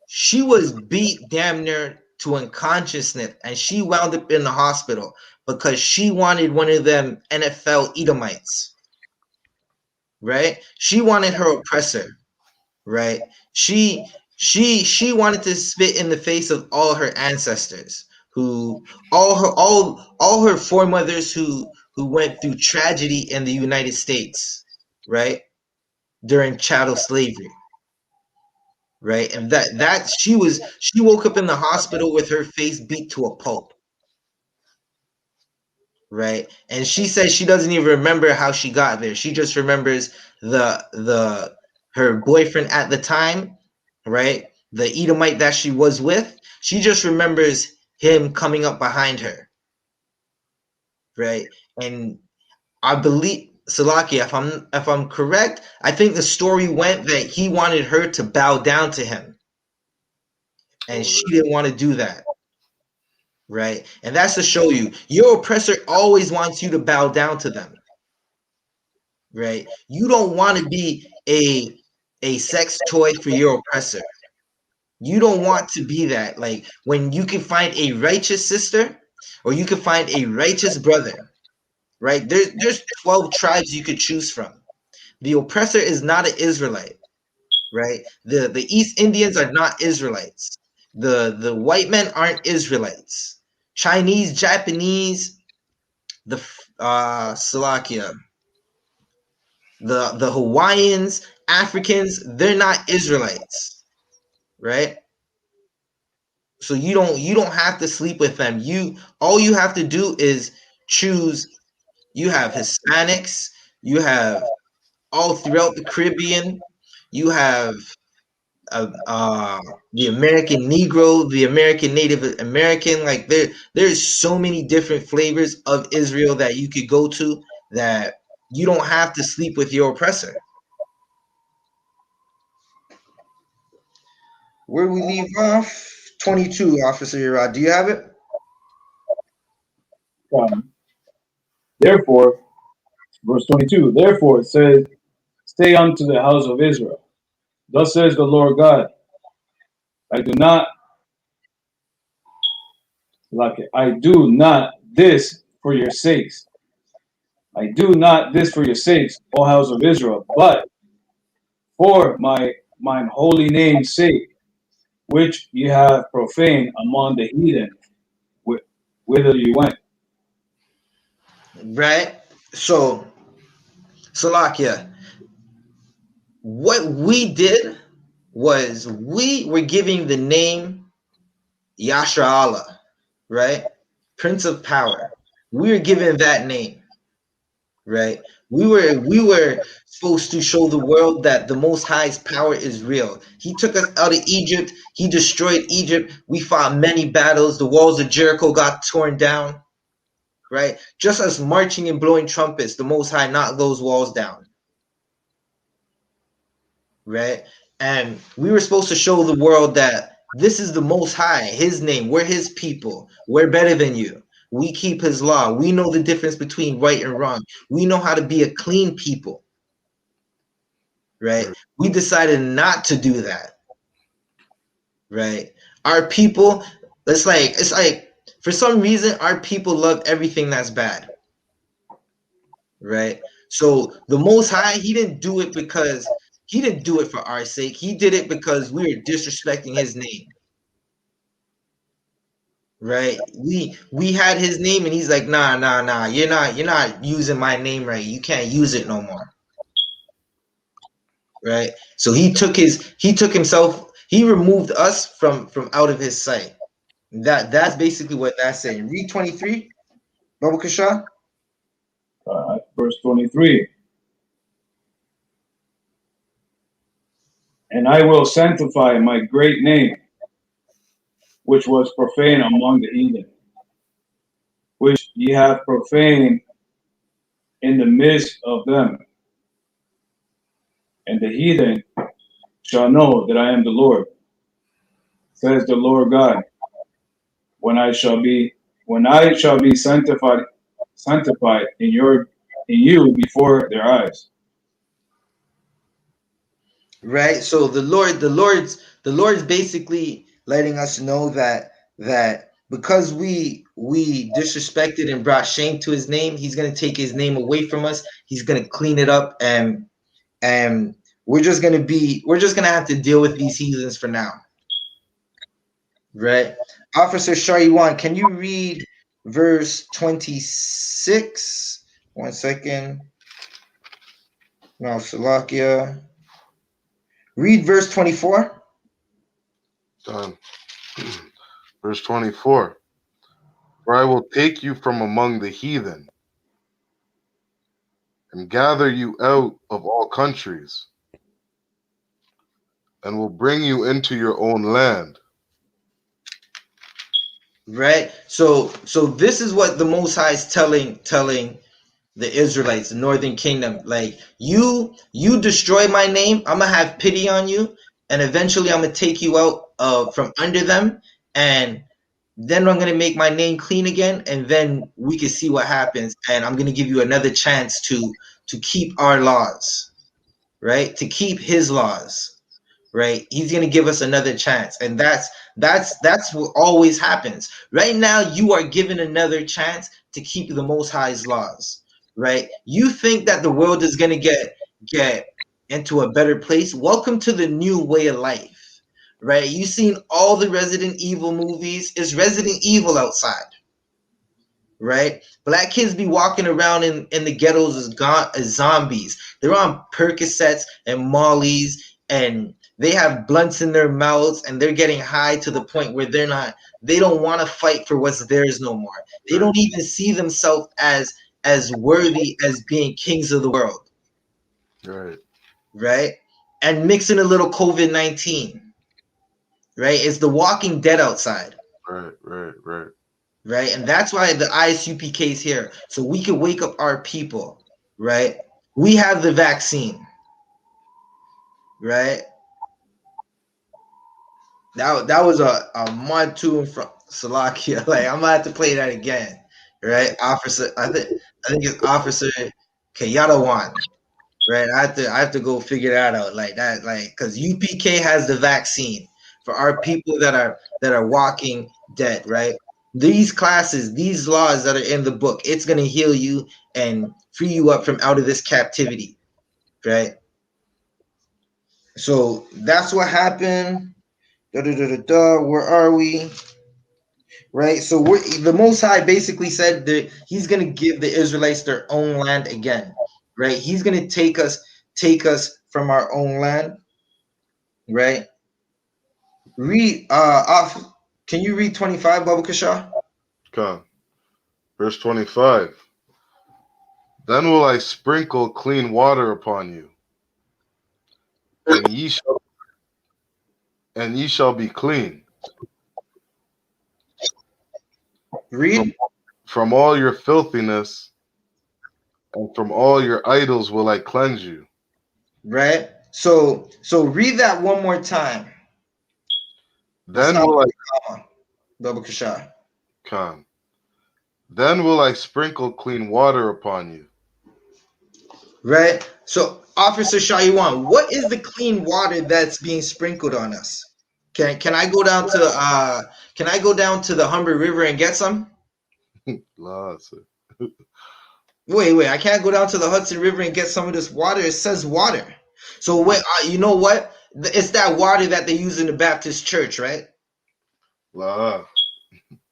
she was beat damn near to unconsciousness, and she wound up in the hospital because she wanted one of them NFL Edomites. Right? She wanted her oppressor. Right? She wanted to spit in the face of all her ancestors, who all her foremothers who went through tragedy in the United States, right? During chattel slavery, right? And that she woke up in the hospital with her face beat to a pulp, right? And she says she doesn't even remember how she got there. She just remembers her boyfriend at the time, right? The Edomite that she was with. She just remembers him coming up behind her, right? And I believe Salaki, if I'm correct, I think the story went that he wanted her to bow down to him, and she didn't want to do that. Right? And that's to show you your oppressor always wants you to bow down to them. Right? You don't want to be a sex toy for your oppressor. You don't want to be that. Like when you can find a righteous sister or you can find a righteous brother, right? There's 12 tribes you could choose from. The oppressor is not an Israelite, right? The East Indians are not Israelites. The white men aren't Israelites. Chinese, Japanese, the Slovakia, the Hawaiians, Africans, they're not Israelites, right? So you don't have to sleep with them. All you have to do is choose. You have Hispanics, you have all throughout the Caribbean, you have the American Negro, the American Native American. Like there's so many different flavors of Israel that you could go to that you don't have to sleep with your oppressor. Where do we leave off? 22, Officer Yerad. Do you have it? Therefore, verse 22, therefore it says, stay unto the house of Israel. Thus says the Lord God, I do not this for your sakes. I do not this for your sakes, O house of Israel, but for mine holy name's sake, which ye have profaned among the heathen, whither you went. Right? So, Salakia, what we did was we were giving the name Yasha Allah, right? Prince of Power. We were given that name, right? We were supposed to show the world that the Most High's power is real. He took us out of Egypt. He destroyed Egypt. We fought many battles. The walls of Jericho got torn down, right? Just us marching and blowing trumpets, the Most High knocked those walls down, right? And we were supposed to show the world that this is the Most High, His name. We're His people. We're better than you. We keep His law. We know the difference between right and wrong. We know how to be a clean people, right? We decided not to do that, right? Our people, it's like for some reason our people love everything that's bad, right? So the Most High, He didn't do it because He didn't do it for our sake. He did it because we were disrespecting His name, right? We had His name, and He's like, nah. You're not using my name right. You can't use it no more, right? So He took Himself. He removed us from out of His sight. That's basically what that's saying. Read 23, Baba Kasha. Verse 23. And I will sanctify my great name, which was profaned among the heathen, which ye have profaned in the midst of them. And the heathen shall know that I am the Lord, says the Lord God, when I shall be sanctified in you before their eyes. Right. So the Lord's basically letting us know that because we disrespected and brought shame to His name, He's gonna take His name away from us. He's gonna clean it up, and we're just gonna have to deal with these heathens for now. Right. Officer Shariwan, can you read verse 26? 1 second. No, Salakia. Read verse 24. Done. Verse 24. For I will take you from among the heathen and gather you out of all countries and will bring you into your own land. Right. So this is what the Most High is telling the Israelites, the Northern Kingdom. Like you destroy my name, I'm gonna have pity on you, and eventually I'm gonna take you out from under them, and then I'm gonna make my name clean again, and then we can see what happens. And I'm gonna give you another chance to keep our laws, right? To keep His laws, right? He's gonna give us another chance, and that's what always happens. Right now, you are given another chance to keep the Most High's laws, right? You think that the world is gonna get into a better place? Welcome to the new way of life, right? You've seen all the Resident Evil movies. It's Resident Evil outside, right? Black kids be walking around in the ghettos as zombies. They're on Percocets and Molly's, and they have blunts in their mouths, and they're getting high to the point where they don't want to fight for what's theirs no more. They don't even see themselves as worthy as being kings of the world. Right? And mixing a little COVID-19. Right? It's the Walking Dead outside. Right? And that's why the I.S.U.P.K is here, so we can wake up our people, right? We have the vaccine, right? That was a monsoon from Salakia. Like, I'm gonna have to play that again, right? Officer, I think it's Officer Kayadawan, right? I have to go figure that out, like that, like, because UPK has the vaccine for our people that are walking dead, right? These classes, these laws that are in the book, it's gonna heal you and free you up from out of this captivity, right? So that's what happened. Where are we? Right. So the Most High basically said that He's gonna give the Israelites their own land again, right? He's gonna take us from our own land, right? Read off. Can you read 25, Baba Kasha? Come. Verse 25. Then will I sprinkle clean water upon you, and ye shall be clean. Read. From all your filthiness and from all your idols will I cleanse you. Right. So read that one more time. Then will I Baba Kasha. Come. Then will I sprinkle clean water upon you. Right. So, Officer Shaywan, what is the clean water that's being sprinkled on us? Can I go down to the Humber River and get some? Wait, I can't go down to the Hudson River and get some of this water. It says water. So wait, you know what? It's that water that they use in the Baptist church, right?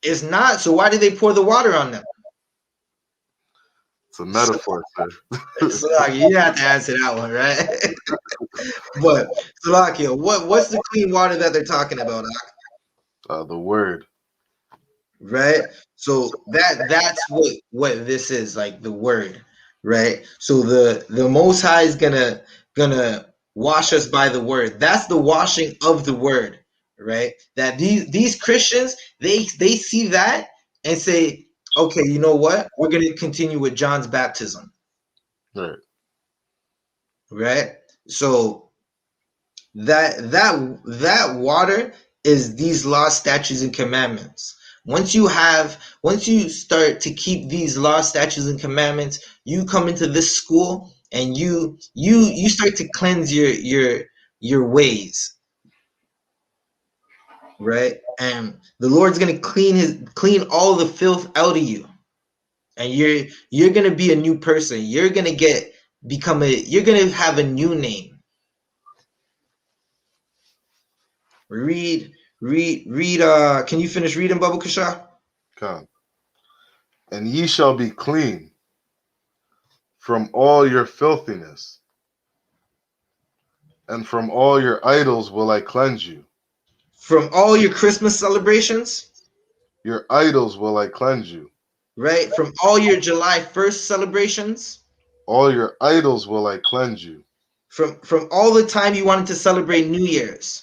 It's not. So why did they pour the water on them? It's a metaphor, sir. Salakia, you have to answer that one, right? But Salakia, what's the clean water that they're talking about? The word. Right. So that's what this is, like, the word, right? So the Most High is gonna wash us by the word. That's the washing of the word, right? That these Christians, they see that and say, okay, you know what? We're gonna continue with John's baptism. Right. So that water is these laws, statutes, and commandments. Once you start to keep these laws, statutes, and commandments, you come into this school and you start to cleanse your ways, right? And the Lord's gonna clean all the filth out of you, and you're gonna be a new person. You're gonna you're gonna have a new name. Read. Can you finish reading, Baba Kasha? Come. And ye shall be clean from all your filthiness, and from all your idols will I cleanse you. From all your Christmas celebrations? Your idols will I cleanse you. Right? From all your July 1st celebrations? All your idols will I cleanse you. From all the time you wanted to celebrate New Year's?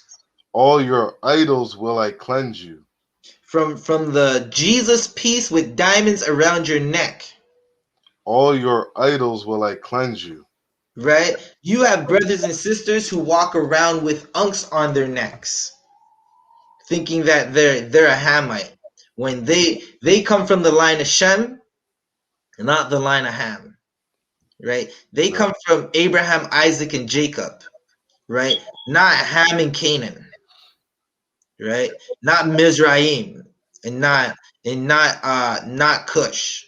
All your idols will I cleanse you. From the Jesus piece with diamonds around your neck? All your idols will I cleanse you. Right? You have brothers and sisters who walk around with unks on their necks, thinking that they're a Hamite, when they come from the line of Shem, not the line of Ham. Right? They Yeah. come from Abraham, Isaac, and Jacob. Right? Not Ham and Canaan. Right? Not Mizraim, and not Cush.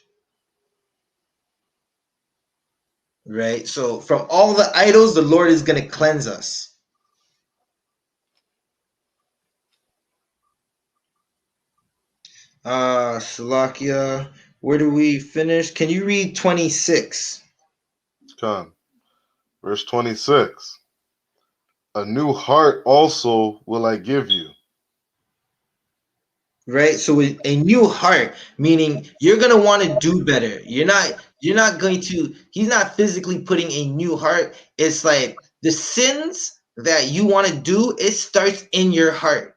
Right? So from all the idols, the Lord is going to cleanse us. Salakia, where do we finish? Can you read 26? Come. Verse 26. A new heart also will I give you. Right? So a new heart, meaning you're going to want to do better. You're not going to, he's not physically putting a new heart. It's like the sins that you want to do, it starts in your heart.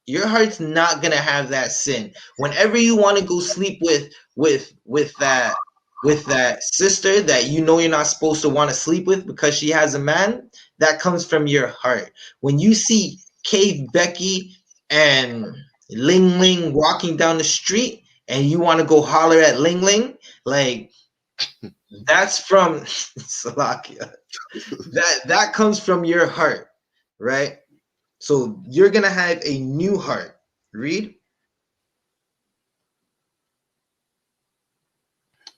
Your heart's not going to have that sin. Whenever you want to go sleep with that sister that you know you're not supposed to want to sleep with because she has a man, that comes from your heart. When you see Cave Becky and Ling Ling walking down the street and you want to go holler at Ling Ling, like that's from Salakia. That comes from your heart, right? So you're gonna have a new heart. Read.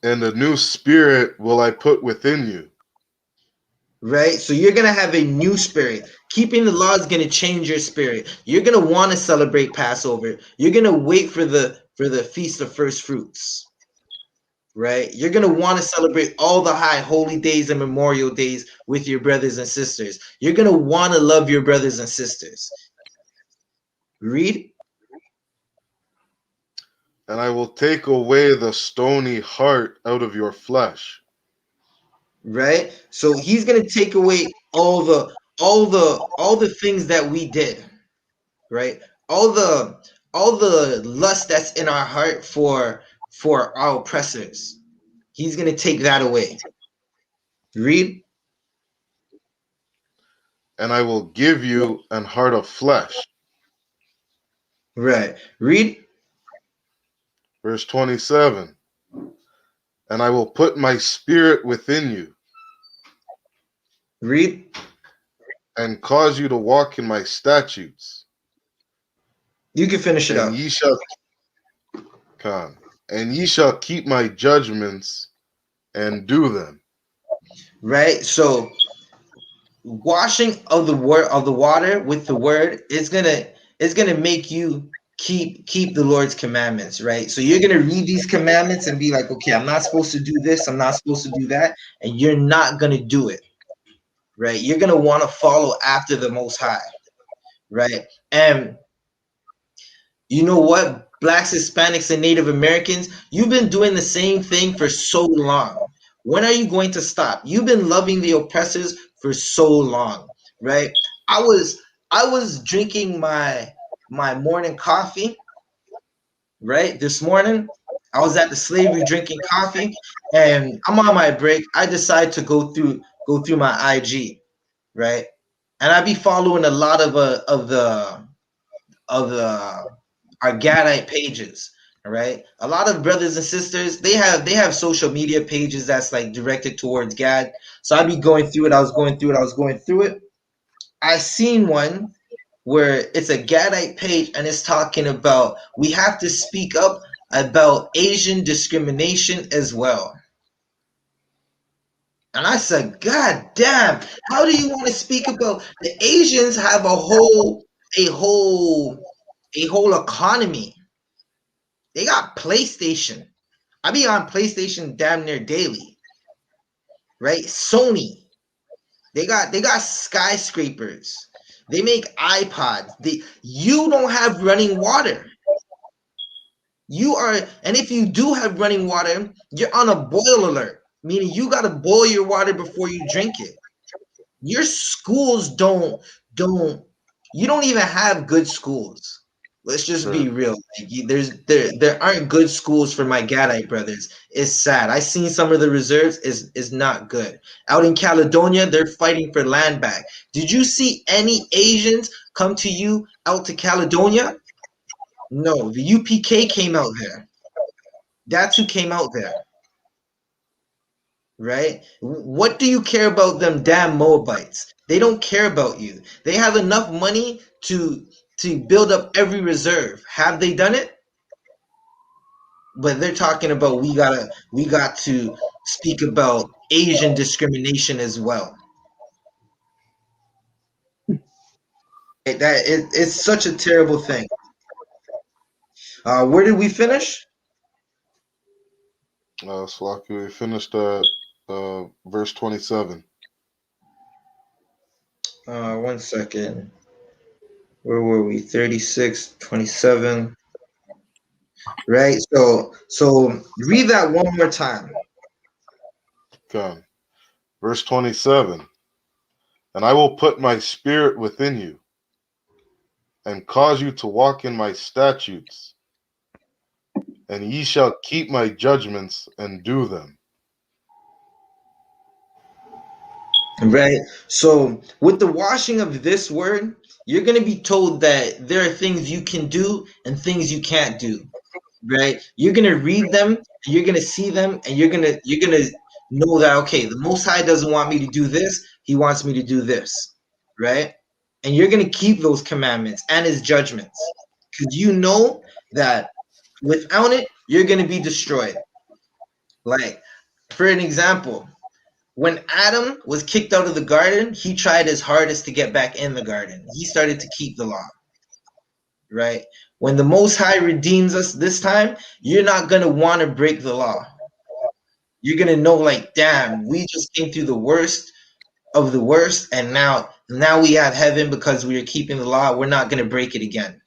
And a new spirit will I put within you. Right? So you're gonna have a new spirit. Keeping the law is gonna change your spirit. You're gonna want to celebrate Passover. You're gonna wait for the feast of first fruits. Right? You're gonna want to celebrate all the high holy days and memorial days with your brothers and sisters. You're gonna want to love your brothers and sisters. Read. And I will take away the stony heart out of your flesh. Right? So he's gonna take away all the things that we did. Right? All the lust that's in our heart for our oppressors. He's gonna take that away. Read. And I will give you an heart of flesh. Right. Read. Verse 27. And I will put my spirit within you Read. and cause you to walk in my statutes. You can finish it And up. ye shall come, and ye shall keep my judgments and do them. Right. So washing of the water with the word is gonna make you keep the Lord's commandments, right? So you're gonna read these commandments and be like, okay, I'm not supposed to do this, I'm not supposed to do that, and you're not gonna do it, right? You're gonna want to follow after the Most High, right? And you know what, blacks, Hispanics, and Native Americans, you've been doing the same thing for so long. When are you going to stop? You've been loving the oppressors for so long, right? I was drinking my morning coffee, right? This morning, I was at the slavery drinking coffee, and I'm on my break. I decide to go through my IG, right? And I be following a lot of the our Gadite pages. All right. A lot of brothers and sisters, they have social media pages that's like directed towards Gad. So I'd be going through it. I was going through it. I seen one where it's a Gadite page and it's talking about we have to speak up about Asian discrimination as well. And I said, God damn, how do you want to speak about the Asians have a whole a whole economy. They got PlayStation. I be on PlayStation damn near daily, right? Sony. They got skyscrapers. They make iPods. You don't have running water. You are, and if you do have running water, you're on a boil alert, meaning you gotta boil your water before you drink it. Your schools don't you don't even have good schools. Let's just Sure. be real. Like, there aren't good schools for my Gadite brothers. It's sad. I seen some of the reserves is not good. Out in Caledonia, they're fighting for land back. Did you see any Asians come to you out to Caledonia? No, the UPK came out there. That's who came out there, right? What do you care about them damn Moabites? They don't care about you. They have enough money to build up every reserve. Have they done it? But they're talking about we got to speak about Asian discrimination as well. It's such a terrible thing. Where did we finish? Salaki, we finished at verse 27. 1 second. Where were we? 36, 27. Right. So read that one more time. Okay. Verse 27. And I will put my spirit within you, and cause you to walk in my statutes, and ye shall keep my judgments and do them. Right. So with the washing of this word, you're going to be told that there are things you can do and things you can't do. Right. You're going to read them, and you're going to see them, and you're going to know that, okay, the Most High doesn't want me to do this. He wants me to do this. Right. And you're going to keep those commandments and his judgments, because you know that without it, you're going to be destroyed. Like, for an example, when Adam was kicked out of the garden, he tried his hardest to get back in the garden. He started to keep the law, right? When the Most High redeems us this time, you're not going to want to break the law. You're going to know, like, damn, we just came through the worst of the worst, and now we have heaven because we are keeping the law. We're not going to break it again,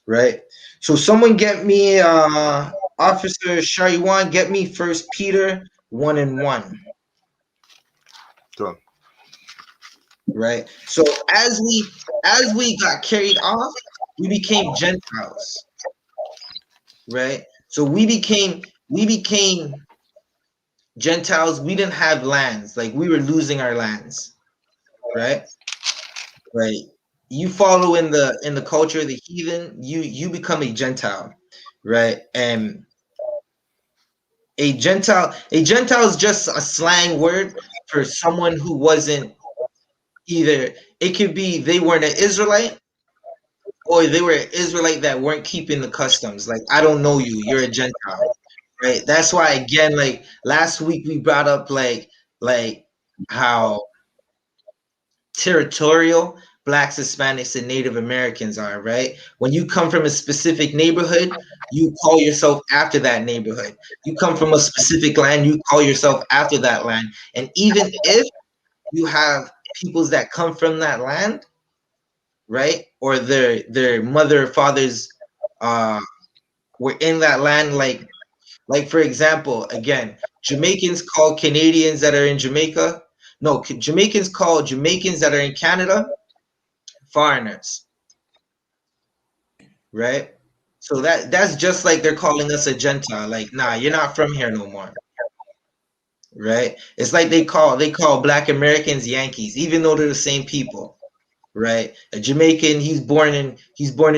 right? So someone get me, Officer Shariwan, get me 1 Peter 1:1. Done. Right. So as we got carried off, we became Gentiles. Right. So we became Gentiles. We didn't have lands. Like, we were losing our lands. Right. Right. You follow in the culture of the heathen, you become a Gentile. Right. And a Gentile is just a slang word for someone who wasn't either. It could be they weren't an Israelite, or they were an Israelite that weren't keeping the customs. Like, I don't know you, you're a Gentile, right? That's why, again, like last week we brought up like how territorial Blacks, Hispanics, and Native Americans are, right? When you come from a specific neighborhood, you call yourself after that neighborhood. You come from a specific land, you call yourself after that land. And even if you have peoples that come from that land, right, or their mother or fathers were in that land, like for example, again, Jamaicans call Canadians that are in Jamaica, no, Jamaicans call Jamaicans that are in Canada foreigners, right? So that's just like they're calling us a Gentile. Like, nah, you're not from here no more, right? It's like they call Black Americans Yankees, even though they're the same people, right? A Jamaican, he's born in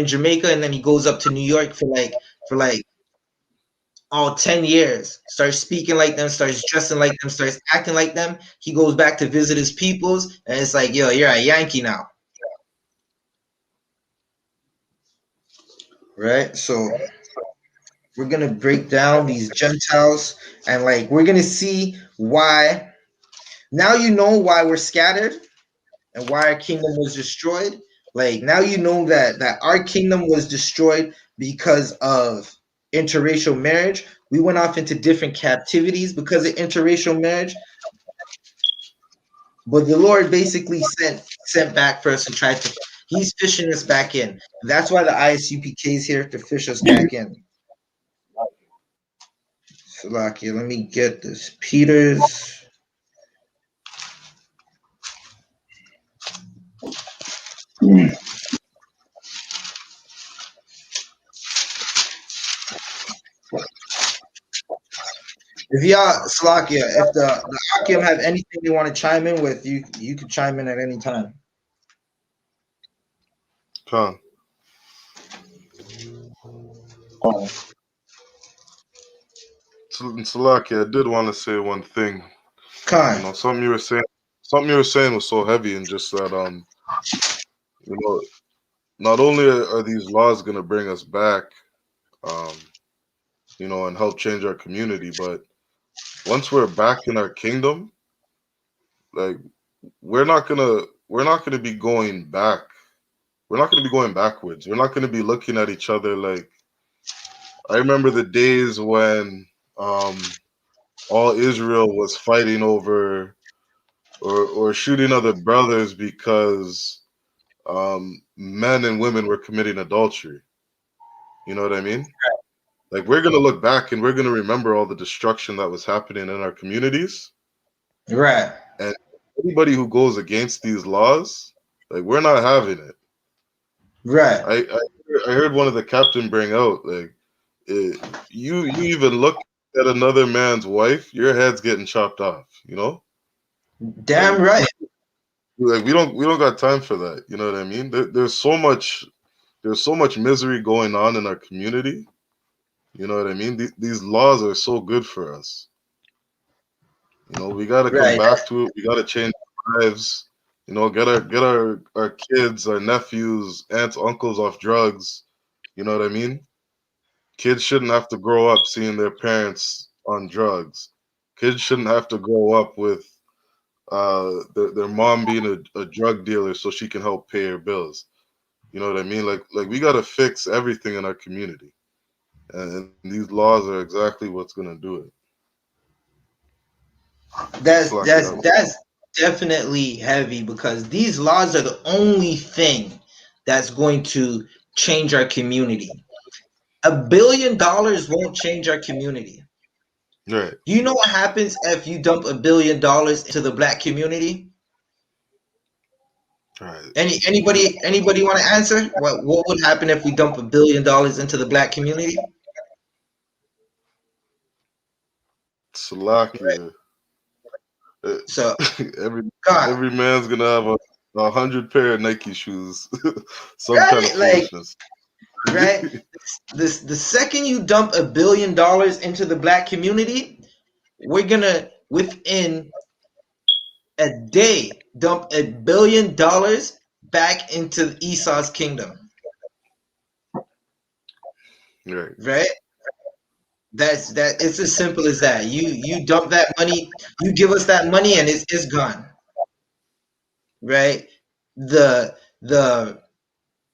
Jamaica, and then he goes up to New York for like all 10 years, starts speaking like them, starts dressing like them, starts acting like them. He goes back to visit his peoples, and it's like, yo, you're a Yankee now, right? So we're gonna break down these Gentiles, and like we're gonna see why. Now you know why we're scattered and why our kingdom was destroyed. Like, now you know that our kingdom was destroyed because of interracial marriage. We went off into different captivities because of interracial marriage. But the Lord basically sent back for us and tried to. He's fishing us back in. And that's why the ISUPK is here to fish us back in. Salakia, let me get this. Peter's. If y'all, Salakia, if the Akim have anything they want to chime in with, you can chime in at any time. Khan. Salaki, I did want to say one thing. Khan. You know, something you were saying was so heavy, and just that you know, not only are these laws going to bring us back, um, you know, and help change our community, but once we're back in our kingdom, like we're not gonna be going back. We're not gonna be going backwards. We're not gonna be looking at each other like I remember the days when all Israel was fighting over or shooting other brothers because men and women were committing adultery. You know what I mean? Like we're gonna look back and we're gonna remember all the destruction that was happening in our communities. Right. And anybody who goes against these laws, like we're not having it. Right. I heard one of the captain bring out like you even look at another man's wife, your head's getting chopped off. You know, Damn like right. like we don't got time for that. You know what I mean? There's so much misery going on in our community. You know what I mean? These laws are so good for us. You know, we got to come Right. back to it. We got to change our lives. You know, get our kids, our nephews, aunts, uncles off drugs. You know what I mean? Kids shouldn't have to grow up seeing their parents on drugs. Kids shouldn't have to grow up with their mom being a drug dealer so she can help pay her bills. You know what I mean? Like we got to fix everything in our community, and these laws are exactly what's gonna do it. That's Slack it that's out. that's definitely heavy because these laws are the only thing that's going to change our community. $1 billion won't change our community. Right, Do you know what happens if you dump $1 billion into the black community? right. Anybody want to answer? What would happen if we dump $1 billion into the black community? Slovakia. Uh, So every God, every man's gonna have a 100 pair of Nike shoes. Some kind of right? Like foolishness. right? The second you dump $1 billion into the black community, we're gonna within a day dump $1 billion back into Esau's kingdom, Right, right? That. It's as simple as that. You dump that money, you give us that money, and it's gone, right? The the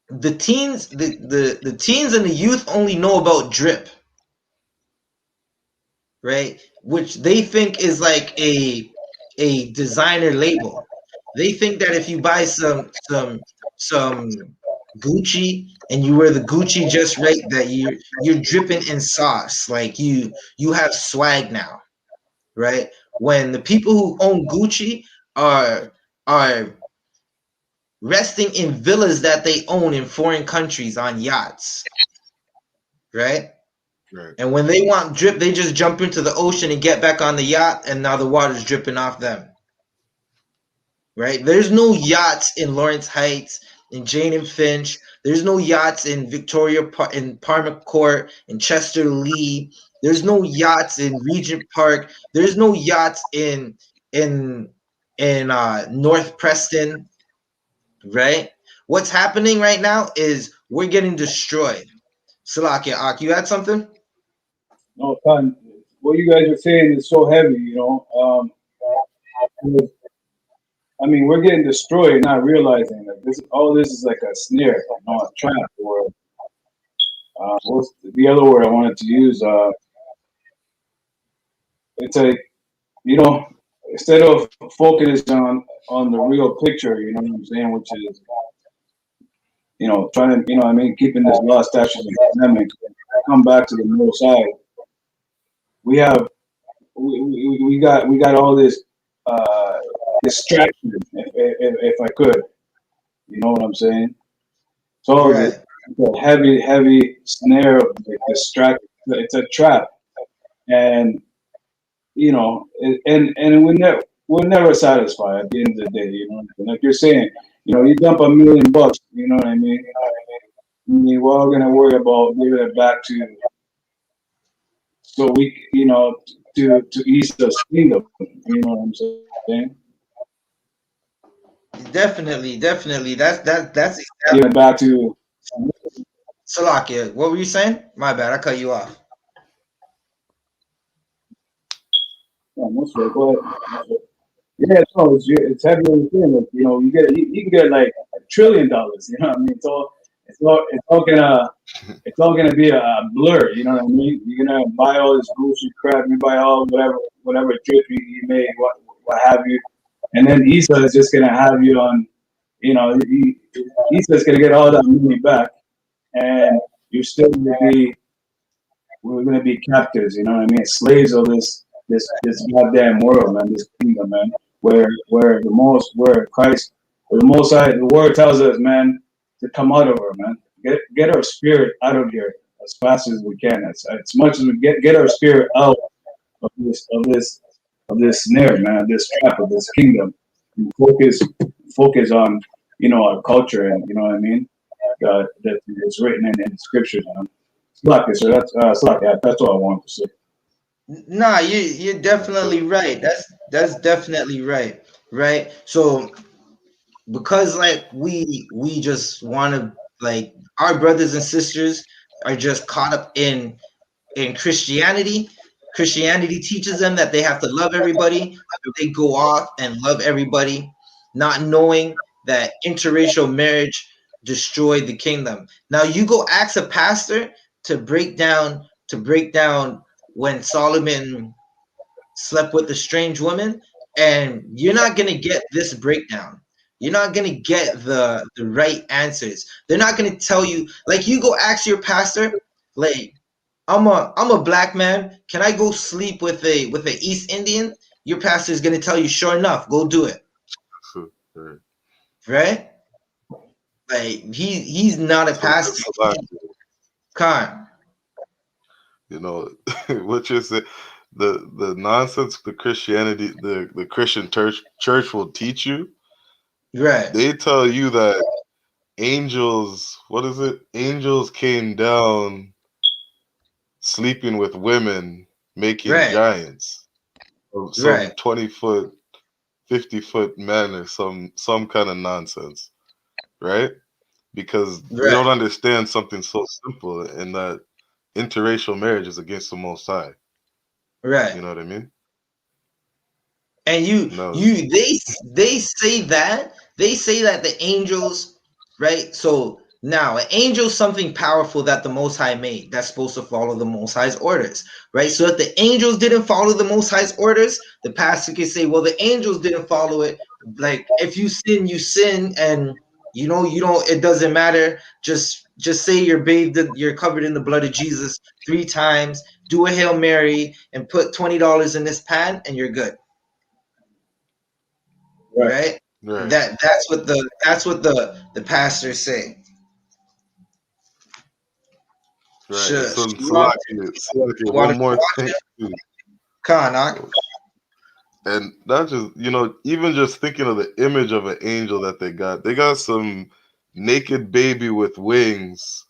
the teens the teens and the youth only know about drip, right? Which they think is like a designer label. They think that if you buy some Gucci and you wear the Gucci just right, that you're dripping in sauce, like you have swag now, right? When the people who own Gucci are resting in villas that they own in foreign countries on yachts, right? right, And when they want drip, they just jump into the ocean and get back on the yacht, and now the water's dripping off them. Right? There's no yachts in Lawrence Heights, in Jane and Finch. There's no yachts in in Parma Court, in Chester Lee. There's no yachts in Regent Park. There's no yachts in North Preston. Right? What's happening right now is we're getting destroyed. Salakia Ak, you had something? No, Con, what you guys are saying is so heavy, you know. I mean, we're getting destroyed, not realizing that all this is like a snare, you know, a trap, or what's the other word I wanted to use? It's like, you know, instead of focusing on the real picture, you know what I'm saying, which is, you know, trying to, you know what I mean, keeping this law, statutes, and commandments, come back to the middle side. We have, we got all this uh, distraction, if I could, you know what I'm saying? So Right. the heavy snare of like distract. It's a trap, and you know, and we're never satisfied at the end of the day, you know. Like you're saying, you know, you dump $1,000,000, you know what I mean? We're all gonna worry about giving it back to, so we, you know, to East's kingdom, you know what I'm saying? Definitely, definitely. That's Give exactly. it back to, Salakia, what were you saying? My bad, I cut you off. oh, that's right, go ahead. That's right. Yeah, no, it's heavy on the thing. Like, you know, you can get like $1 trillion. You know what I mean? It's all gonna be a blur. You know what I mean? You're gonna buy all this bullshit crap. You buy all whatever trip you made, what have you, and then Issa is just gonna have you on. You know, Issa's gonna get all that money back, and you're still gonna be we're gonna be captives. You know what I mean? Slaves of this goddamn world, man. This kingdom, man. Where Christ, where the Most High, the Word tells us, man, to come out of her, man. Get our spirit out of here as fast as we can. As much as we get our spirit out of this snare, man, this trap of this kingdom. And focus on, you know, our culture, and you know what I mean. That is written in the scriptures, man. Slack it, so that's all I wanted to say. Nah, you're That's it. definitely right. That's definitely right. Right. So because like we just want to, like, our brothers and sisters are just caught up in Christianity. Christianity teaches them that they have to love everybody. So they go off and love everybody, not knowing that interracial marriage destroyed the kingdom. Now you go ask a pastor to break down when Solomon slept with a strange woman, and you're not gonna get this breakdown. You're not gonna get the right answers. They're not gonna tell you, like, you go ask your pastor, like, I'm a black man. Can I go sleep with a East Indian? Your pastor is gonna tell you, sure enough, go do it. Right. Right? Like, he's not a So, pastor. Khan. you know, what you say, the nonsense the Christianity, the Christian church will teach you. Right. They tell you that angels, what is it? Angels came down sleeping with women, making Right. giants of some Right. 20-foot, 50-foot men, or some kind of nonsense, right? Because they Right. don't understand something so simple, and that interracial marriage is against the Most High. Right. You know what I mean? And No, they say that the angels, right? So now an angel is something powerful that the Most High made that's supposed to follow the Most High's orders, right? So if the angels didn't follow the Most High's orders, the pastor can say, well, the angels didn't follow it. Like, if you sin, you sin, and you don't, it doesn't matter. Just say you're bathed, you're covered in the blood of Jesus 3 times. Do a Hail Mary and put $20 in this pan, and you're good, Right. right? right, That's what the pastors say. right. And so, Shalom, Salakia, water, one more thing too. Kanak. And not just, even just thinking of the image of an angel that they got some naked baby with wings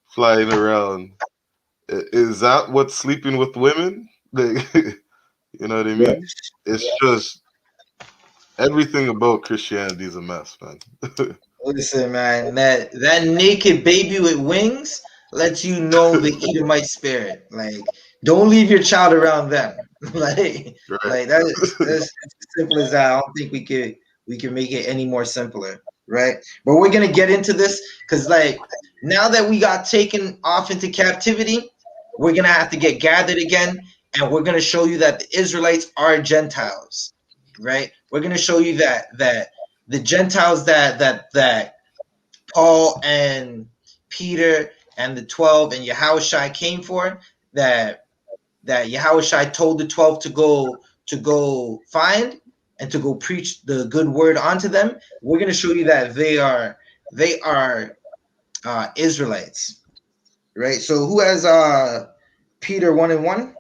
flying around. Is that what's sleeping with women? You know what I Right. mean? It's just everything about Christianity is a mess, man. Listen, man, that naked baby with wings lets you know the Edomite spirit. Like, don't leave your child around them. like, Right. like that's as simple as that. I don't think we can make it any more simpler, right? But we're gonna get into this because, like, now that we got taken off into captivity, we're gonna have to get gathered again, and we're gonna show you that the Israelites are Gentiles, right? We're gonna show you that the Gentiles that Paul and Peter and the 12 and Yahushua came for, that Yahushua told the 12 to go find and to go preach the good word onto them. We're going to show you that they are Israelites, right? So who has Peter 1:1?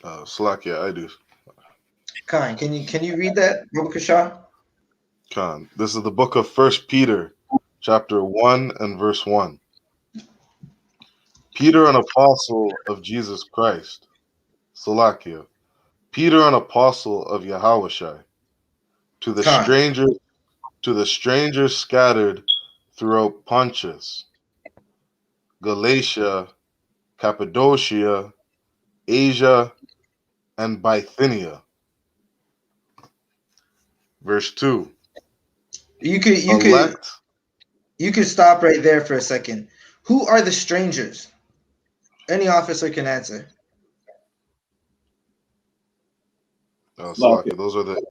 Salakia, I do. Khan, can you read that, Brother Kasha? Khan. This is the book of 1 Peter, chapter 1 and verse 1. Peter, an apostle of Jesus Christ. Salakia. Peter, an apostle of Yahawashi. To the Khan. strangers scattered throughout Pontus, Galatia, Cappadocia, Asia, and Bithynia. Verse 2. You could stop right there for a second. Who are the strangers? Any officer can answer. Salakia. Those are the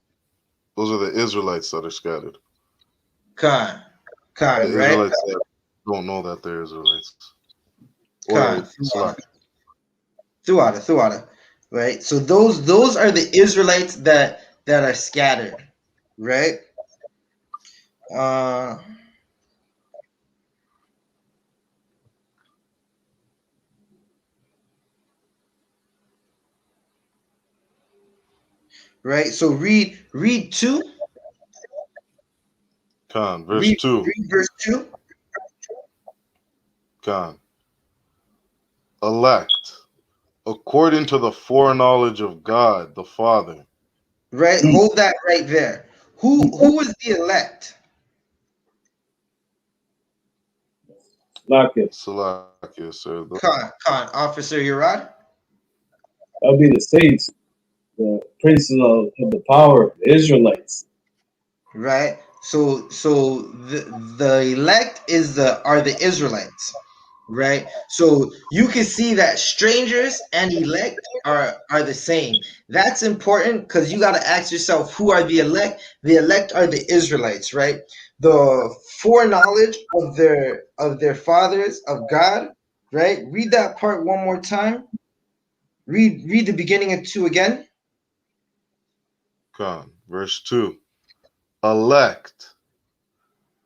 Israelites that are scattered. Khan, The right? Israelites that don't know that they're Israelites. Or Khan, Salakia. throughout, right? So those are the Israelites that are scattered, right? Right. So read 2. Khan. Verse 2. Read verse 2. Khan. Elect, according to the foreknowledge of God the Father. Right. Hold that right there. Who is the elect? Salakia, sir. Khan, Officer Urad. That'll be the saints, the princes of the power, the Israelites. Right. So the elect are the Israelites. Right. So you can see that strangers and elect are the same. That's important because you got to ask yourself, who are the elect? The elect are the Israelites, right? The foreknowledge of their fathers of God, right? Read that part one more time. Read the beginning of 2 again. Khan. Verse 2. Elect,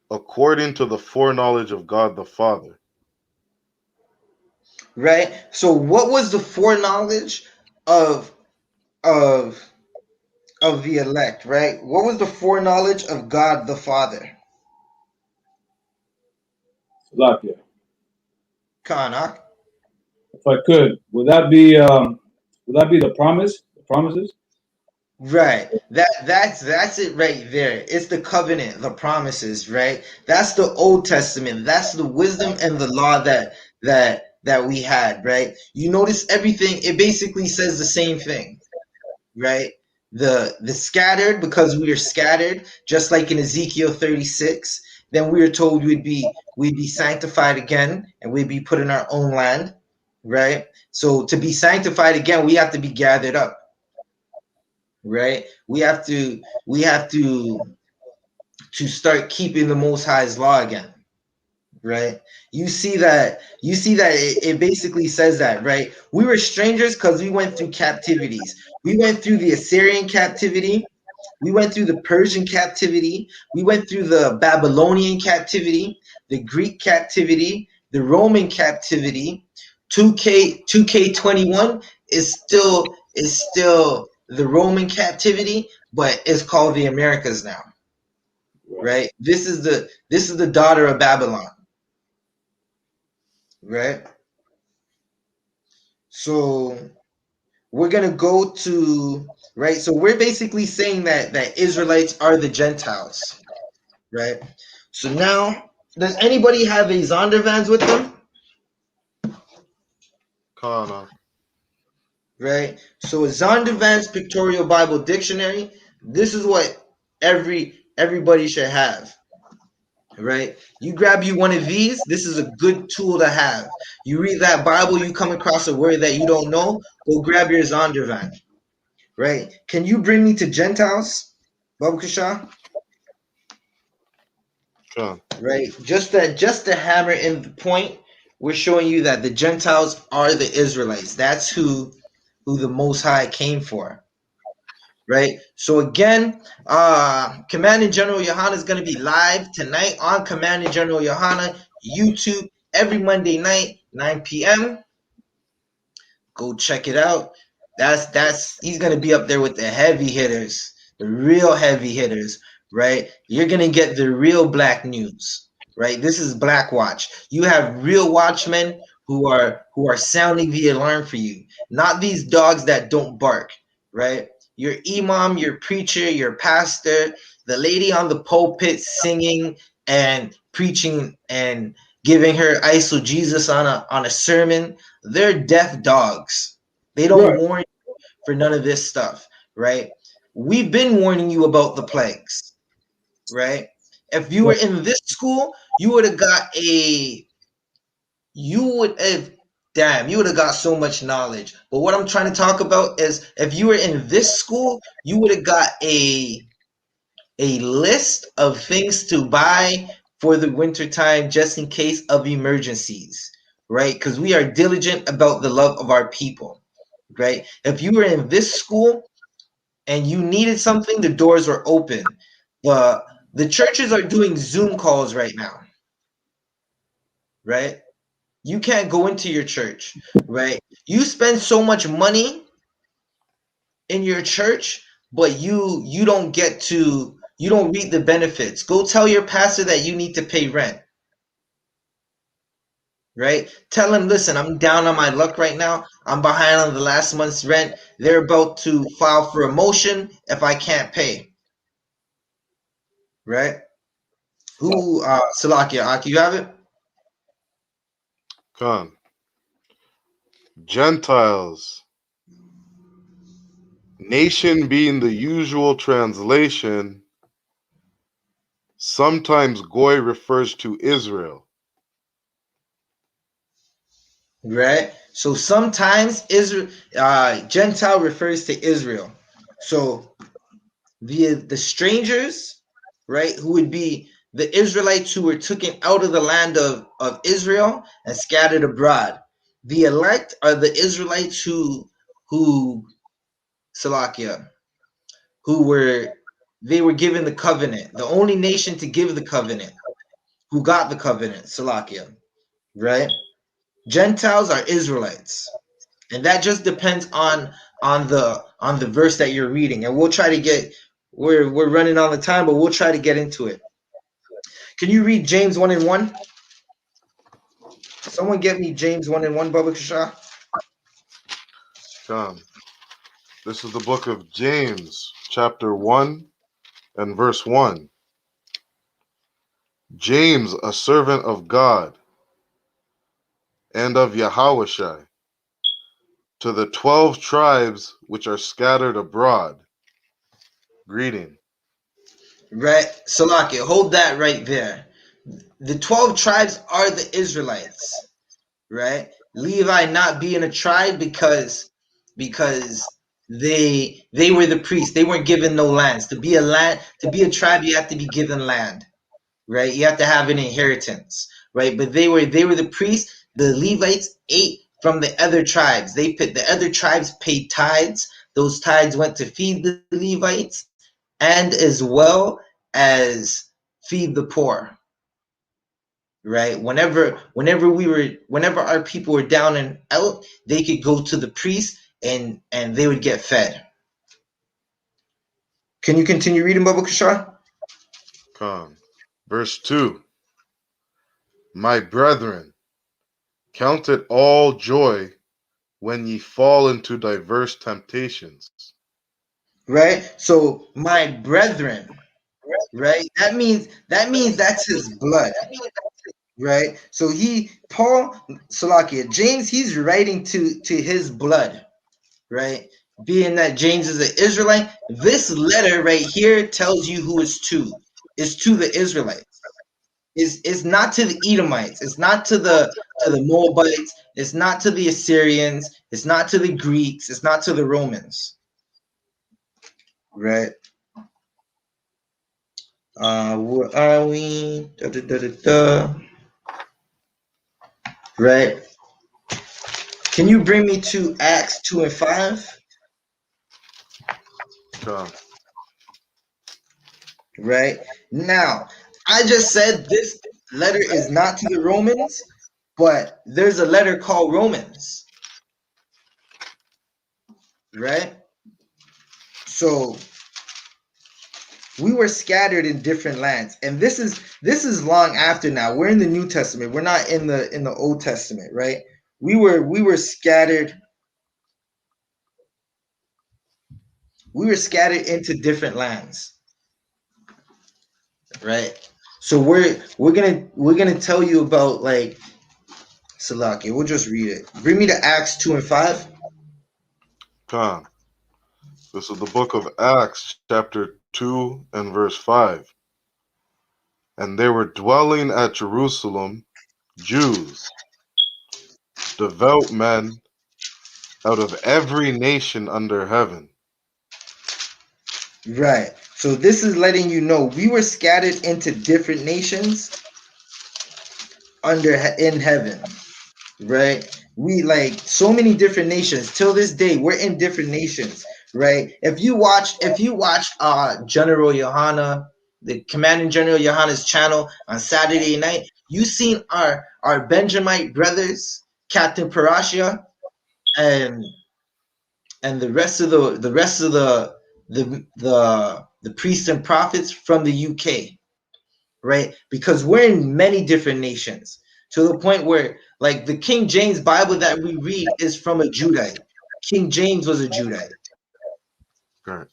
according to the foreknowledge of God the Father. Right. So what was the foreknowledge of of the elect, right? What was the foreknowledge of God the Father? Salakia. Kana. If I could, would that be the promise? The promises? Right. That's it right there. It's the covenant, the promises, right? That's the Old Testament. That's the wisdom and the law that we had, right? You notice everything, it basically says the same thing, right? The scattered, because we are scattered, just like in Ezekiel 36, then we are told we'd be sanctified again and we'd be put in our own land, right? So to be sanctified again, we have to be gathered up, right? We have to start keeping the Most High's law again, right? You see that it basically says that, right? We were strangers because we went through captivities. We went through the Assyrian captivity. We went through the Persian captivity. We went through the Babylonian captivity, the Greek captivity, the Roman captivity. 2K21 is still the Roman captivity, but it's called the Americas now, right? This is the daughter of Babylon, right? So we're gonna go to, right. So we're basically saying that Israelites are the Gentiles, right? So now, does anybody have a Zondervans with them? Khan. Right. So a Zondervan's Pictorial Bible Dictionary. This is what everybody should have. Right. You grab you one of these. This is a good tool to have. You read that Bible, you come across a word that you don't know. Go grab your Zondervan. Right. Can you bring me to Gentiles, Baba Kasha? Khan. Right. Just to hammer in the point, we're showing you that the Gentiles are the Israelites. That's who the Most High came for. Right. So again, Commanding General YAHANNA is going to be live tonight on Commanding General YAHANNA YouTube every Monday night, 9 p.m. Go check it out. He's gonna be up there with the heavy hitters, the real heavy hitters, right? You're gonna get the real black news, right? This is Black Watch. You have real watchmen who are sounding the alarm for you, not these dogs that don't bark, right? Your imam, your preacher, your pastor, the lady on the pulpit singing and preaching and giving her ISO Jesus on a sermon, they're deaf dogs. They don't Right. warn for none of this stuff, right? We've been warning you about the plagues, right? If you were Right. in this school, you would have got you would have damn, you would have got so much knowledge. But what I'm trying to talk about is if you were in this school, you would have got a list of things to buy for the wintertime just in case of emergencies, right? Because we are diligent about the love of our people, right? If you were in this school and you needed something, the doors were open. The churches are doing Zoom calls right now, right? You can't go into your church, right? You spend so much money in your church, but you don't get to you don't reap the benefits. Go tell your pastor that you need to pay rent, right? Tell him, listen, I'm down on my luck right now. I'm behind on the last month's rent. They're about to file for a motion if I can't pay, right? Who Salakia, Aki, you have it? Khan. Gentiles. Nation being the usual translation, sometimes Goy refers to Israel. Right? So sometimes Israel Gentile refers to Israel. So the strangers, right, who would be the Israelites who were taken out of the land of Israel and scattered abroad. The elect are the Israelites who Salakia, who were they were given the covenant, the only nation to give the covenant, who got the covenant, Salakia, right? Gentiles are Israelites. And that just depends on the verse that you're reading. And we'll try to get we're running on the time, but we'll try to get into it. Can you read James 1 and 1? Someone get me James 1 and 1, Baba Kasha. Khan. This is the book of James, chapter 1 and verse 1. James, a servant of God and of Yahawashai, to the 12 tribes which are scattered abroad. Greeting. Right? Salakia, hold that right there. The 12 tribes are the Israelites, right? Levi not being a tribe because they were the priests. They weren't given no lands. To be a tribe, you have to be given land, right? You have to have an inheritance, right? But they were the priests. The Levites ate from the other tribes. The other tribes paid tithes. Those tithes went to feed the Levites and as well as feed the poor, right? Whenever our people were down and out, they could go to the priest and they would get fed. Can you continue reading, Baba Kashar? Khan. Verse 2. My brethren, count it all joy when ye fall into diverse temptations. Right? So my brethren, right? That means that's his blood, right? So Paul Salakia, James, he's writing to his blood, right? Being that James is an Israelite, this letter right here tells you who it's to. It's to the Israelites. It's not to the Edomites. It's not to the Moabites. It's not to the Assyrians. It's not to the Greeks. It's not to the Romans, right? Where are we? Da, da, da, da, da. Right. Can you bring me to Acts 2 and 5? Khan. Right. Now, I just said this letter is not to the Romans, but there's a letter called Romans. right? So we were scattered in different lands, and this is long after now. We're in the New Testament. We're not in the Old Testament, right? We were scattered. We were scattered into different lands, right? So we're gonna tell you about like Salaki. We'll just read it. Bring me to Acts 2 and 5. Khan. This is the book of Acts, chapter 2 and verse 5. And they were dwelling at Jerusalem Jews, devout men out of every nation under heaven. Right. So this is letting you know we were scattered into different nations in heaven. Right? We like so many different nations. Till this day, we're in different nations, right? If you watched General YAHANNA, the Commanding General YAHANNA's channel on Saturday night, you seen our Benjamite brothers, Captain Parashia, and the rest of the priests and prophets from the UK, right? Because we're in many different nations to the point where, like, the King James Bible that we read is from a Judite. King James was a Judite. Right.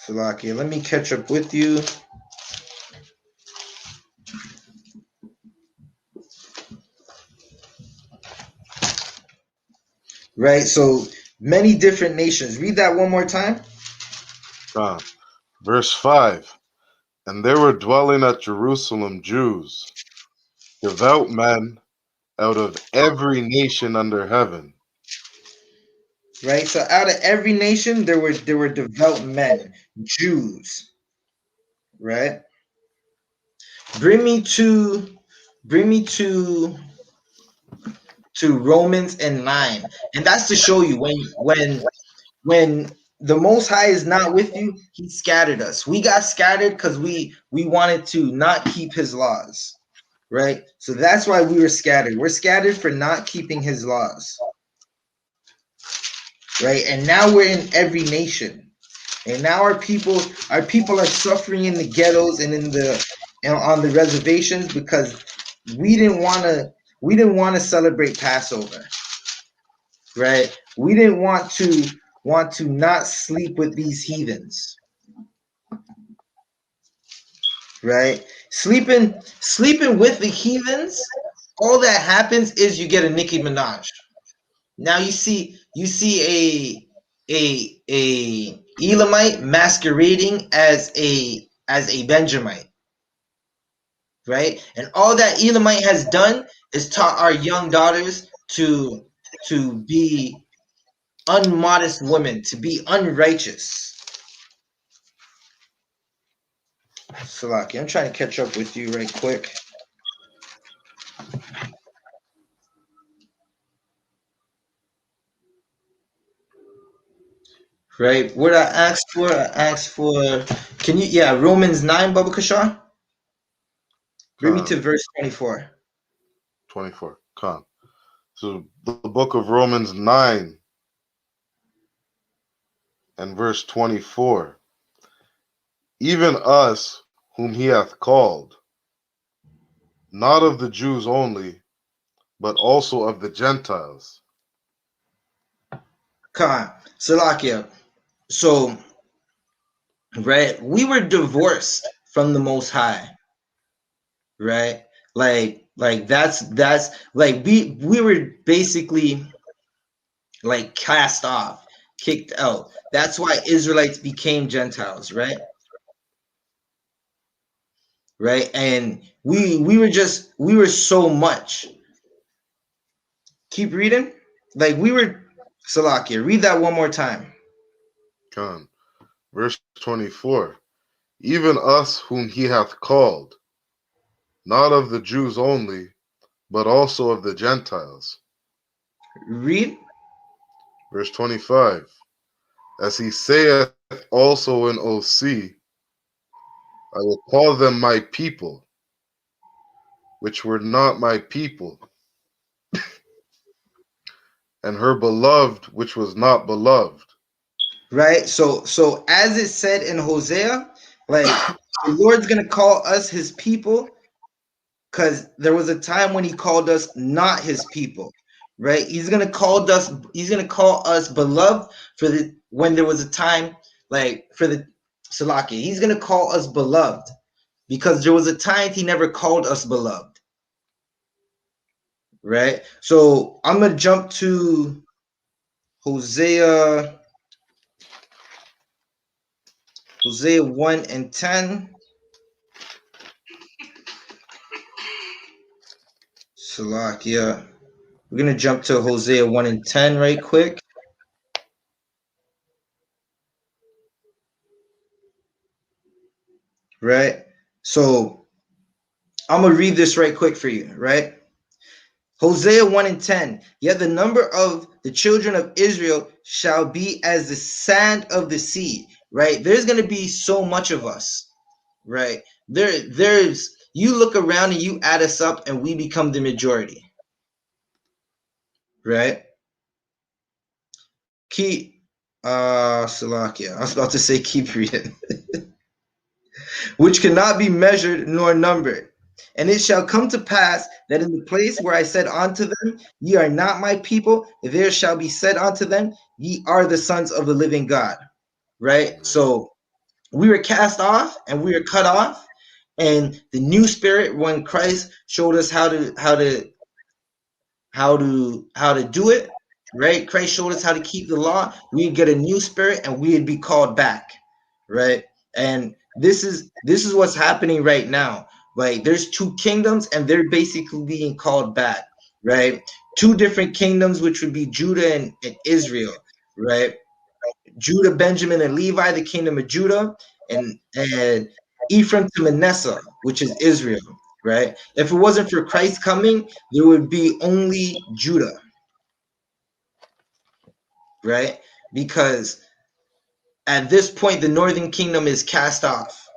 Salakia, let me catch up with you. Right, so many different nations. Read that one more time. Khan. Verse 5. And there were dwelling at Jerusalem Jews, devout men out of every nation under heaven. Right, so out of every nation there were devout men, Jews. Right, bring me to Romans and 9, and that's to show you when the Most High is not with you, He scattered us. We got scattered because we wanted to not keep His laws, right? So that's why we were scattered. We're scattered for not keeping His laws, right? And now we're in every nation, and now our people are suffering in the ghettos and on the reservations because we didn't want to celebrate Passover, right? We didn't want to not sleep with these heathens, right? Sleeping with the heathens, all that happens is you get a Nicki Minaj. Now you see a Elamite masquerading as a Benjamite, right? And all that Elamite has done is taught our young daughters to be unmodest women, to be unrighteous. Salaki, I'm trying to catch up with you right quick. Right, what I asked for, can you, Romans 9, Baba Kashar? Bring me to Khan. verse 24. 24. Khan. So the book of Romans 9 and verse 24. Even us whom he hath called, not of the Jews only, but also of the Gentiles. Khan, Salakia. So, right, we were divorced from the Most High, right? Like that's like we were basically like cast off, kicked out. That's why Israelites became Gentiles, right? Right, and we were so much. Keep reading. Like we were Salakia. Read that one more time. Khan. Verse 24. Even us whom he hath called, not of the Jews only, but also of the Gentiles. Read. Verse 25. As he saith also in OC, I will call them my people, which were not my people, and her beloved, which was not beloved. Right? So as it said in Hosea, like the Lord's gonna call us his people, because there was a time when he called us not his people, right? He's gonna call us beloved for the when there was a time like for the Salaki. He's gonna call us beloved because there was a time he never called us beloved. Right? So I'm gonna jump to Hosea 1 and 10. Salakia. We're gonna jump to Hosea 1 and 10 right quick. Right? So I'm gonna read this right quick for you, right? Hosea 1 and 10. Yet the number of the children of Israel shall be as the sand of the sea, right? There's gonna be so much of us, right? There's you look around and you add us up and we become the majority. Right? Keep Salakia. I was about to say keep reading. Which cannot be measured nor numbered. And it shall come to pass that in the place where I said unto them, ye are not my people, there shall be said unto them, ye are the sons of the living God. Right? So we were cast off and we were cut off. And the new spirit, when Christ showed us how to do it, right? Christ showed us how to keep the law. We'd get a new spirit and we'd be called back, right? And this is what's happening right now. Like there's two kingdoms and they're basically being called back, right? Two different kingdoms, which would be Judah and Israel, right? Judah, Benjamin, and Levi, the kingdom of Judah, and Ephraim to Manasseh, which is Israel, right? If it wasn't for Christ coming, there would be only Judah, right? Because at this point, the northern kingdom is cast off,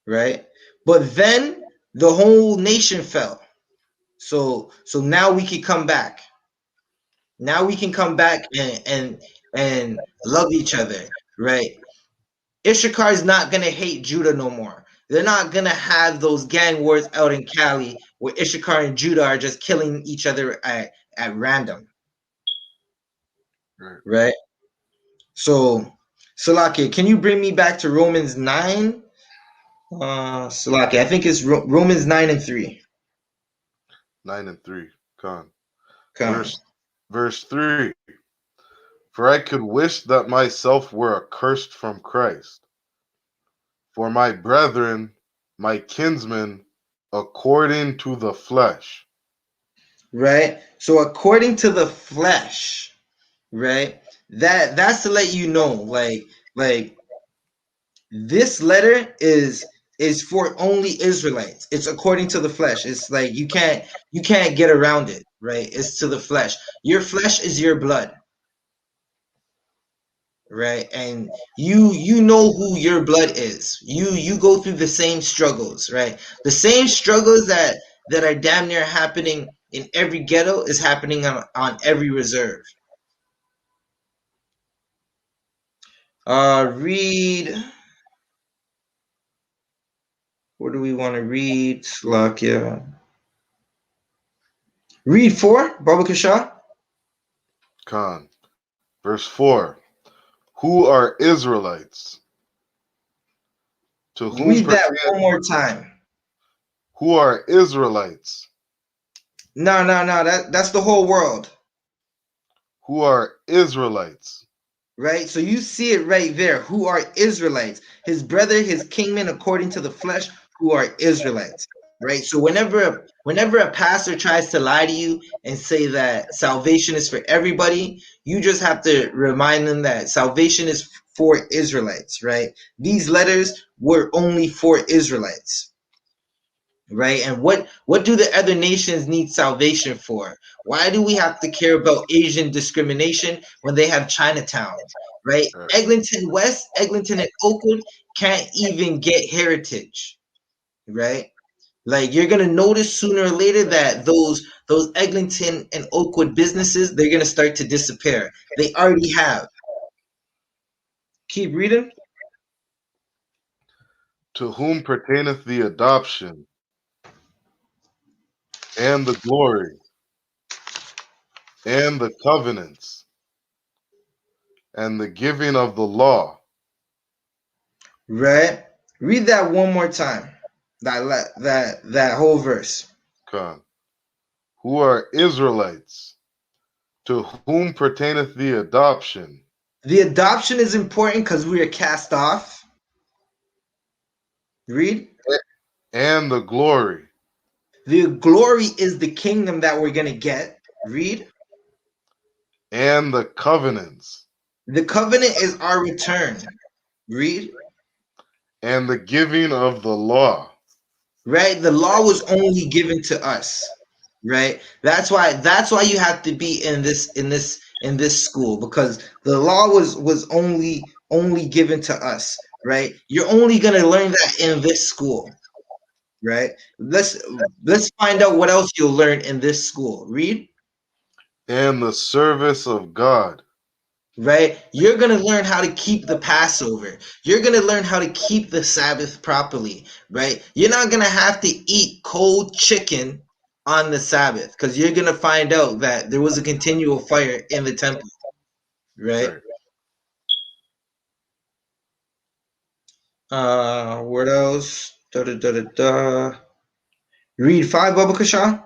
right? But then the whole nation fell. So now we can come back. Now we can come back and love each other, right? Issachar is not gonna hate Judah no more. They're not gonna have those gang wars out in Cali where Issachar and Judah are just killing each other at random. Right? So Salaki, can you bring me back to Romans 9? Salaki, I think it's Romans 9 and 3. 9 and 3. Con. Come. Verse 3. For I could wish that myself were accursed from Christ, for my brethren, my kinsmen, according to the flesh. Right? So according to the flesh, right? That's to let you know, like this letter is for only Israelites. It's according to the flesh. It's like you can't get around it, right? It's to the flesh. Your flesh is your blood, right? And you know who your blood is. You go through the same struggles, right? The same struggles that are damn near happening in every ghetto is happening on every reserve. Read. What do we want to read? Slakia. Read 4, Baba Kasha. Con. Verse 4. Who are Israelites? To whom Read that one more time. Who are Israelites? No, that's the whole world. Who are Israelites? Right? So you see it right there. Who are Israelites? His brother, his kingman, according to the flesh, who are Israelites. Right? So whenever a pastor tries to lie to you and say that salvation is for everybody, you just have to remind them that salvation is for Israelites, right? These letters were only for Israelites. Right? And what do the other nations need salvation for? Why do we have to care about Asian discrimination when they have Chinatown? Right? Eglinton West, Eglinton and Oakland can't even get heritage. Right? Like you're gonna notice sooner or later that those Eglinton and Oakwood businesses, they're gonna start to disappear. They already have. Keep reading. To whom pertaineth the adoption, and the glory, and the covenants, and the giving of the law. Right? Read that one more time. That whole verse. Con. Who are Israelites, to whom pertaineth the adoption, The adoption is important because we are cast off. Read. and the glory, The glory is the kingdom that we're gonna get. Read. and the covenants, The covenant is our return. Read. and the giving of the law. Right? The law was only given to us. Right? That's why you have to be in this school, because the law was only given to us. Right? You're only gonna learn that in this school. Right? Let's find out what else you'll learn in this school. Read. And the service of God. Right? You're going to learn how to keep the Passover. You're going to learn how to keep the Sabbath properly, right? You're not going to have to eat cold chicken on the Sabbath, because you're going to find out that there was a continual fire in the temple, right? What else? Read 5, Baba Kasha.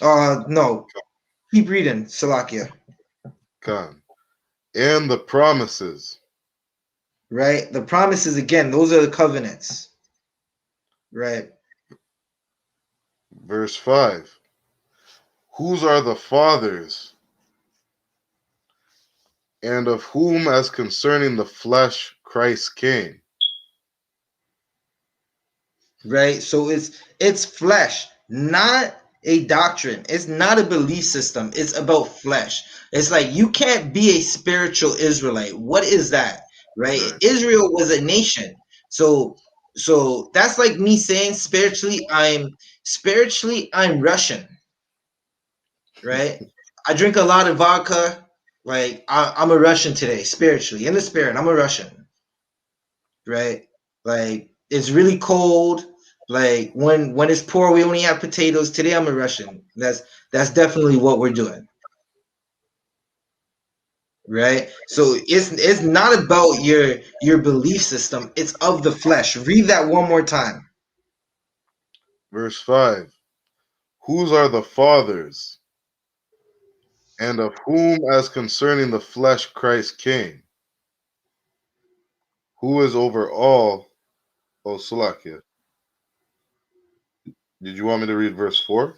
No. Keep reading, Salakia. Con. And the promises. Right? The promises, again, those are the covenants. Right? Verse 5. Whose are the fathers, and of whom, as concerning the flesh, Christ came? Right? So it's flesh, not a doctrine. It's not a belief system. It's about flesh. It's like you can't be a spiritual Israelite. What is that? Right? Israel was a nation. So that's like me saying spiritually I'm Russian. Right? I drink a lot of vodka. Like I'm a Russian today, spiritually. In the spirit, I'm a Russian. Right? Like it's really cold. Like when it's poor, we only have potatoes. Today I'm a Russian. That's definitely what we're doing. Right? So it's not about your belief system. It's of the flesh. Read that one more time. Verse 5. Whose are the fathers, and of whom, as concerning the flesh, Christ came? Who is over all? Oh, Salakia. Did you want me to read verse 4?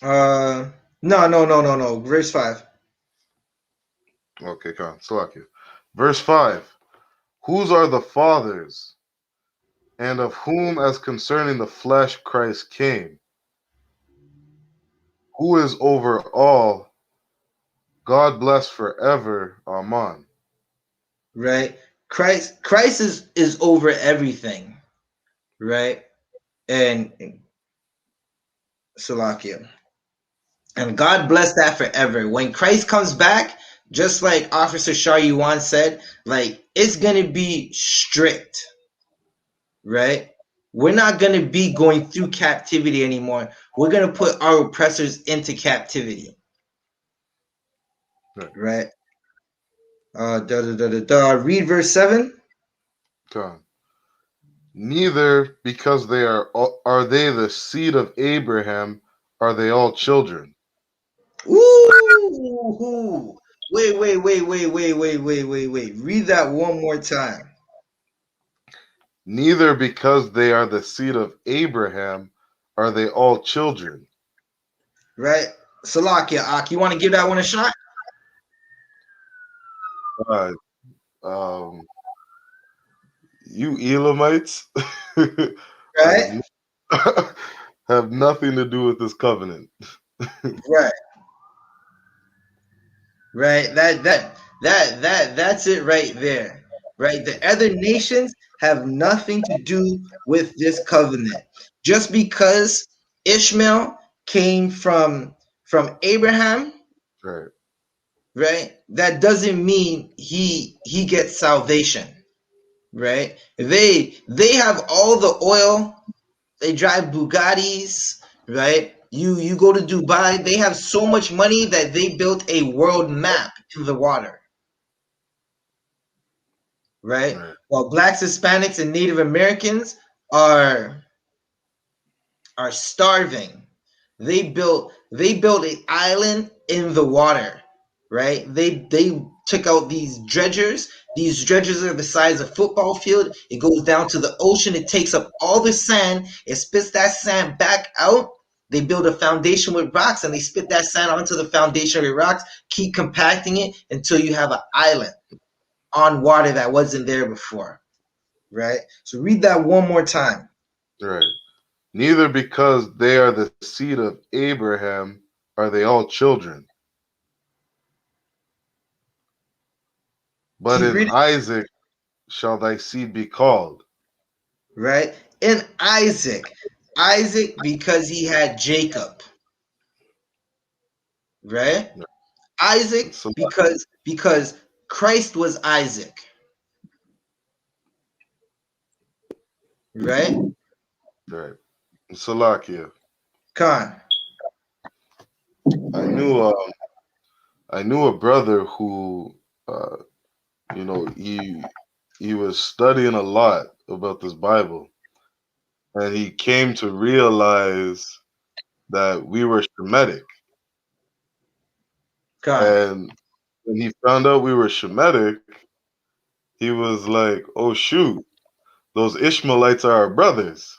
No. Verse 5. Okay, come on, Salakia. Verse 5. Whose are the fathers, and of whom, as concerning the flesh, Christ came? Who is over all? God bless forever. Amen. Right? Christ is over everything. Right? And Salakia. And God bless that forever. When Christ comes back, just like Officer Shah Yuan said, like it's gonna be strict, right? We're not gonna be going through captivity anymore. We're gonna put our oppressors into captivity, right? Read verse 7. Come. Neither because they are they the seed of Abraham, are they all children? Ooh, wait. Read that one more time. Neither because they are the seed of Abraham, are they all children? Right? Salakia, Ak, you want to give that one a shot? Uh, um, you Elamites Right? have, have nothing to do with this covenant. Right. Right. That's it right there. Right. The other nations have nothing to do with this covenant. Just because Ishmael came from Abraham, Right. right? That doesn't mean he gets salvation, right? They have all the oil, they drive Bugattis, right? You go to Dubai, they have so much money that they built a world map in the water, right? Right. While blacks, Hispanics, and Native Americans are are starving. They built an island in the water, right? They took out these dredgers. These dredgers are the size of a football field. It goes down to the ocean. It takes up all the sand. It spits that sand back out. They build a foundation with rocks and they spit that sand onto the foundation with rocks, keep compacting it until you have an island on water that wasn't there before, right? So read that one more time. Right. Neither because they are the seed of Abraham are they all children, but Keep in reading, Isaac shall thy seed be called. right? And Isaac because he had Jacob, right? Isaac So, because Christ was Isaac, right? right. Salakia. Khan, I knew I knew a brother who uh, he was studying a lot about this Bible, and he came to realize that we were Shemitic. Khan. And when he found out we were Shemitic, he was like, "Oh shoot, those Ishmaelites are our brothers."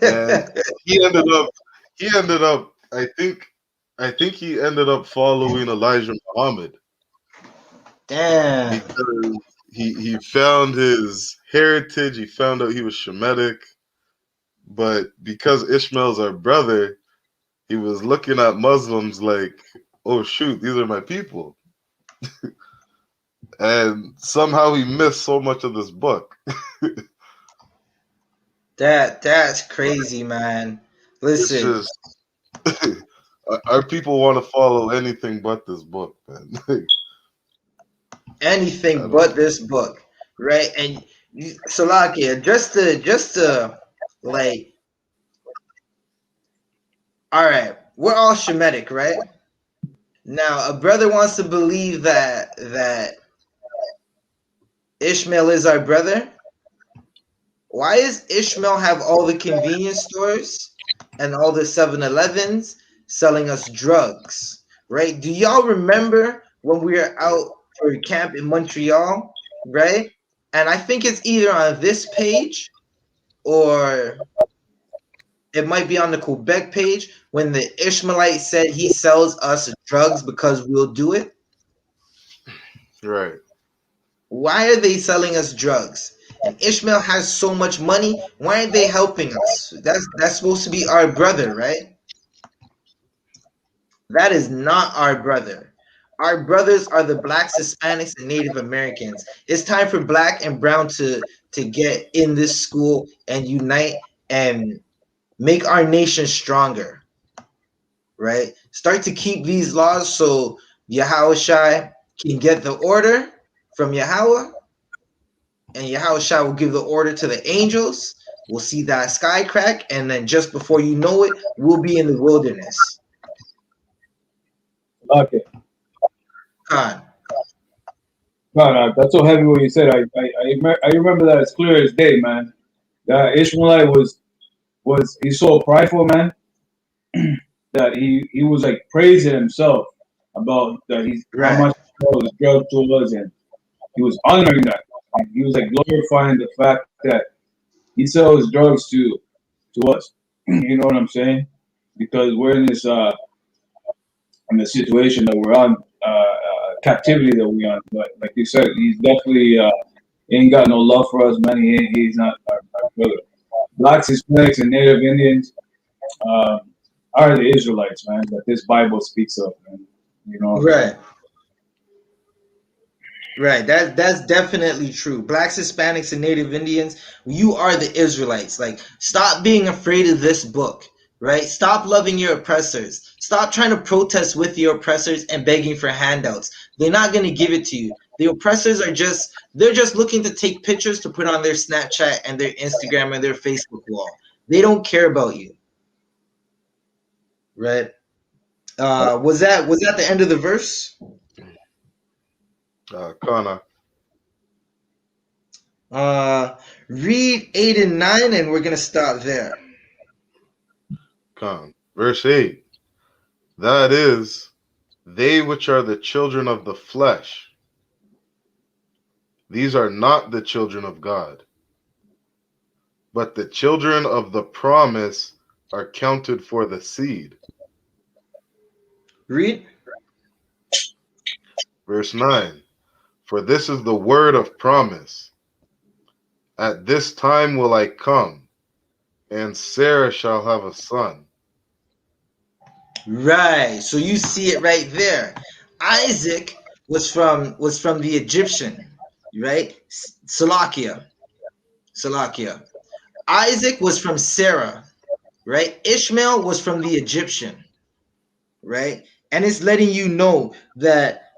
And he ended up he ended up I think he ended up following Elijah Muhammad Damn. because he found his heritage, he found out he was Shemitic, but because Ishmael's our brother, he was looking at Muslims like, "Oh shoot, these are my people." And somehow he missed so much of this book. That's crazy, man. It's Listen, just our people want to follow anything but this book, man. Like, I anything don't but this book, right? And Salakia, just to like, all right, we're all Shemitic, right? Now, a brother wants to believe that Ishmael is our brother. Why does Ishmael have all the convenience stores and all the 7-Elevens selling us drugs, right? Do y'all remember when we were out for camp in Montreal, right? And I think it's either on this page or it might be on the Quebec page when the Ishmaelite said he sells us drugs because we'll do it. right. Why are they selling us drugs? And Ishmael has so much money. Why aren't they helping us? That's supposed to be our brother, right? That is not our brother. Our brothers are the blacks, Hispanics, and Native Americans. It's time for black and brown to get in this school and unite and make our nation stronger, right? Start to keep these laws so Yahweh can get the order from Yahweh, and Yahweh will give the order to the angels. We'll see that sky crack, and then just before you know it, we'll be in the wilderness. Okay. Khan. No, that's so heavy what you said. I remember that as clear as day, man. That Ishmaelite was he's so prideful, man, that he was like praising himself about that he's how Right. much he sells drugs to us, and he was honoring that. And he was like glorifying the fact that he sells drugs to us. You know what I'm saying? Because we're in this in the situation that we're on, captivity that we're on. But like you said, he's definitely he ain't got no love for us, man. He's not our brother. Blacks, Hispanics, and Native Indians um, are the Israelites, man, that this Bible speaks of, man. You know, Right. Right. That's definitely true. Blacks, Hispanics, and Native Indians, you are the Israelites. Like, stop being afraid of this book. Right? Stop loving your oppressors. Stop trying to protest with your oppressors and begging for handouts. They're not going to give it to you. The oppressors are they're just looking to take pictures to put on their Snapchat and their Instagram and their Facebook wall. They don't care about you. Right? Was that the end of the verse? Kana. Read 8 and 9, and we're gonna stop there. Khan. Verse 8. That is, they which are the children of the flesh, these are not the children of God, but the children of the promise are counted for the seed. Read. Verse 9. For this is the word of promise. At this time will I come, and Sarah shall have a son. Right. So you see it right there. Isaac was from the Egyptian, right? Salakia. Salakia. Isaac was from Sarah, right? Ishmael was from the Egyptian, right? And it's letting you know that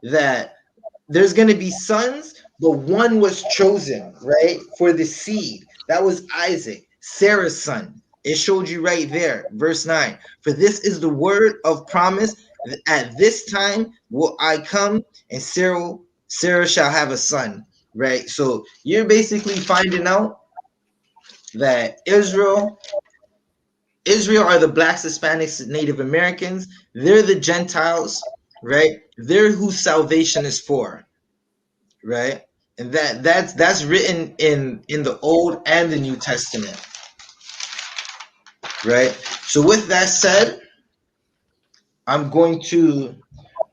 there's going to be sons, but one was chosen, right, for the seed. That was Isaac, Sarah's son. It showed you right there, verse 9. For this is the word of promise. At this time will I come, and Sarah shall have a son, right? So you're basically finding out that Israel are the blacks, Hispanics, Native Americans. They're the Gentiles, right? They're who salvation is for, right? And that's written in the Old and the New Testament, right? So with that said, I'm going to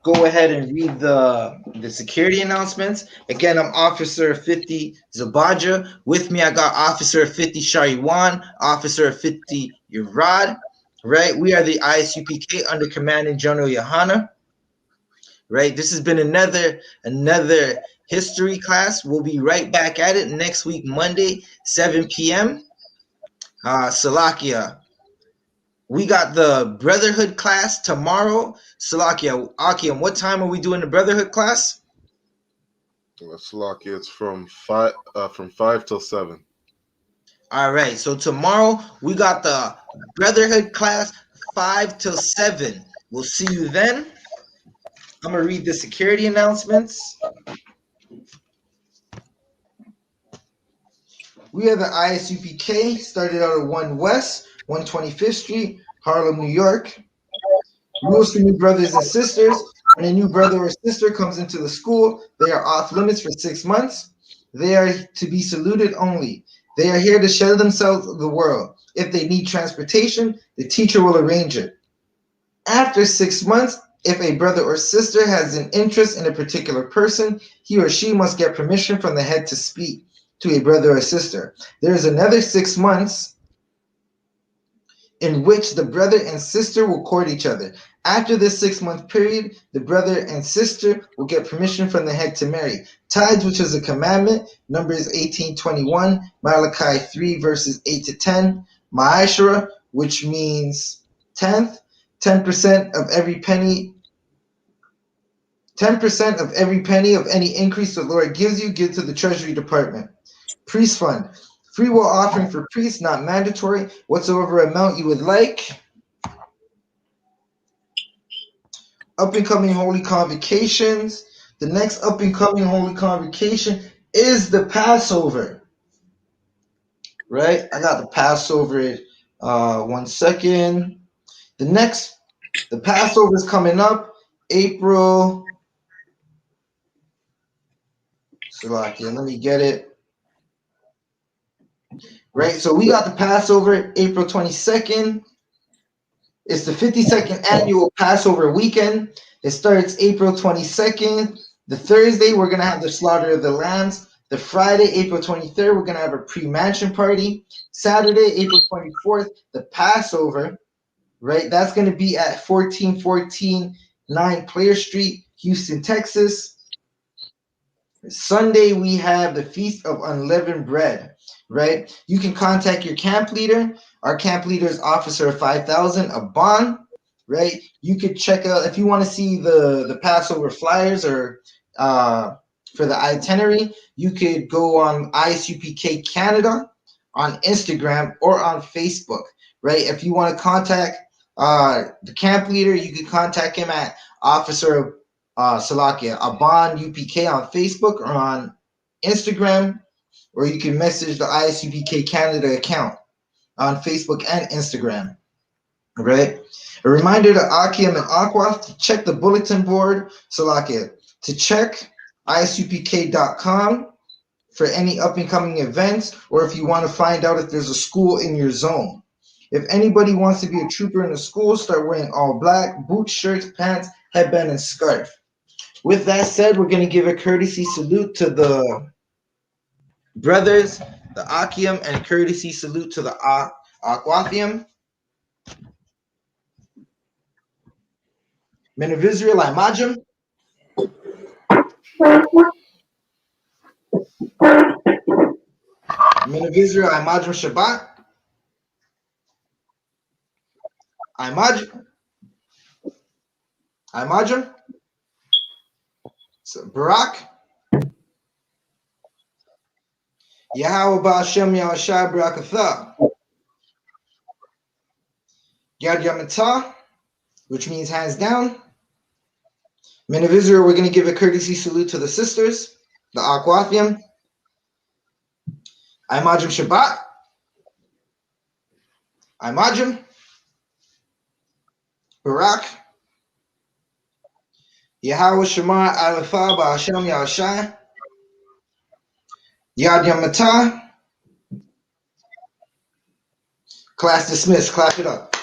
go ahead and read the security announcements. Again, I'm Officer 50 Zabaja. With me, I got Officer 50 Shariwan, Officer 50 Yerad, right? We are the I.S.U.P.K under Commanding General YAHANNA, right? This has been another history class. We'll be right back at it next week, Monday, 7 p.m. Salakia. We got the Brotherhood class tomorrow. Salakia, Akim, what time are we doing the Brotherhood class? Salaki, it's from 5 till 7. All right, so tomorrow we got the Brotherhood class 5 till 7. We'll see you then. I'm going to read the security announcements. We are the I.S.U.P.K, started out at 1 West, 125th Street, Harlem, New York. Rules for new brothers and sisters. When a new brother or sister comes into the school, they are off limits for 6 months. They are to be saluted only. They are here to show themselves of the world. If they need transportation, the teacher will arrange it. After 6 months, if a brother or sister has an interest in a particular person, he or she must get permission from the head to speak to a brother or sister. There is another 6 months in which the brother and sister will court each other. After this 6-month period, the brother and sister will get permission from the head to marry. Tithes, which is a commandment, Numbers 18:21, Malachi 3 verses 8 to 10. Ma'ashara, which means tenth, 10% of every penny. 10% of every penny of any increase the Lord gives you, give to the Treasury Department. Priest fund. Free will offering for priests, not mandatory. Whatsoever amount you would like. Up and coming holy convocations. The next up and coming holy convocation is the Passover. Right? I got the Passover. 1 second. The Passover is coming up April. Salakia, let me get it. Right, so we got the Passover April 22nd. It's the 52nd annual Passover weekend. It starts April 22nd. The Thursday, we're going to have the slaughter of the lambs. The Friday, April 23rd, we're going to have a pre-mansion party. Saturday, April 24th, the Passover, right? That's going to be at 1414 9 Player Street, Houston, Texas. Sunday, we have the Feast of Unleavened Bread, right? You can contact your camp leader. Our camp leader is Officer 5000, Aban, right? You could check out, if you want to see the Passover flyers or for the itinerary, you could go on I.S.U.P.K Canada on Instagram or on Facebook, right? If you want to contact the camp leader, you can contact him at Officer Salakia, Aban UPK on Facebook or on Instagram, or you can message the I.S.U.P.K Canada account on Facebook and Instagram. All right. A reminder to Akim and Aqua to check the bulletin board, Salakia, to check isupk.com for any up and coming events, or if you want to find out if there's a school in your zone. If anybody wants to be a trooper in the school, start wearing all black, boots, shirts, pants, headband, and scarf. With that said, we're going to give a courtesy salute to the brothers, the Akim, and a courtesy salute to the Aquathium. Men of Israel, Imajim. Men of Israel, Imajim Shabbat. Imajim. So, Barak. Yahweh Ba'ashem Yahushai Barakatha. Yad Yamatah, which means hands down. Men of Israel, we're going to give a courtesy salute to the sisters, the Aquathium. Imajim Shabbat. Imajim. Barak. Yahweh Shema Alifa Ba'ashem Yahushai. Yad Yamatah. Class dismissed. Clap it up.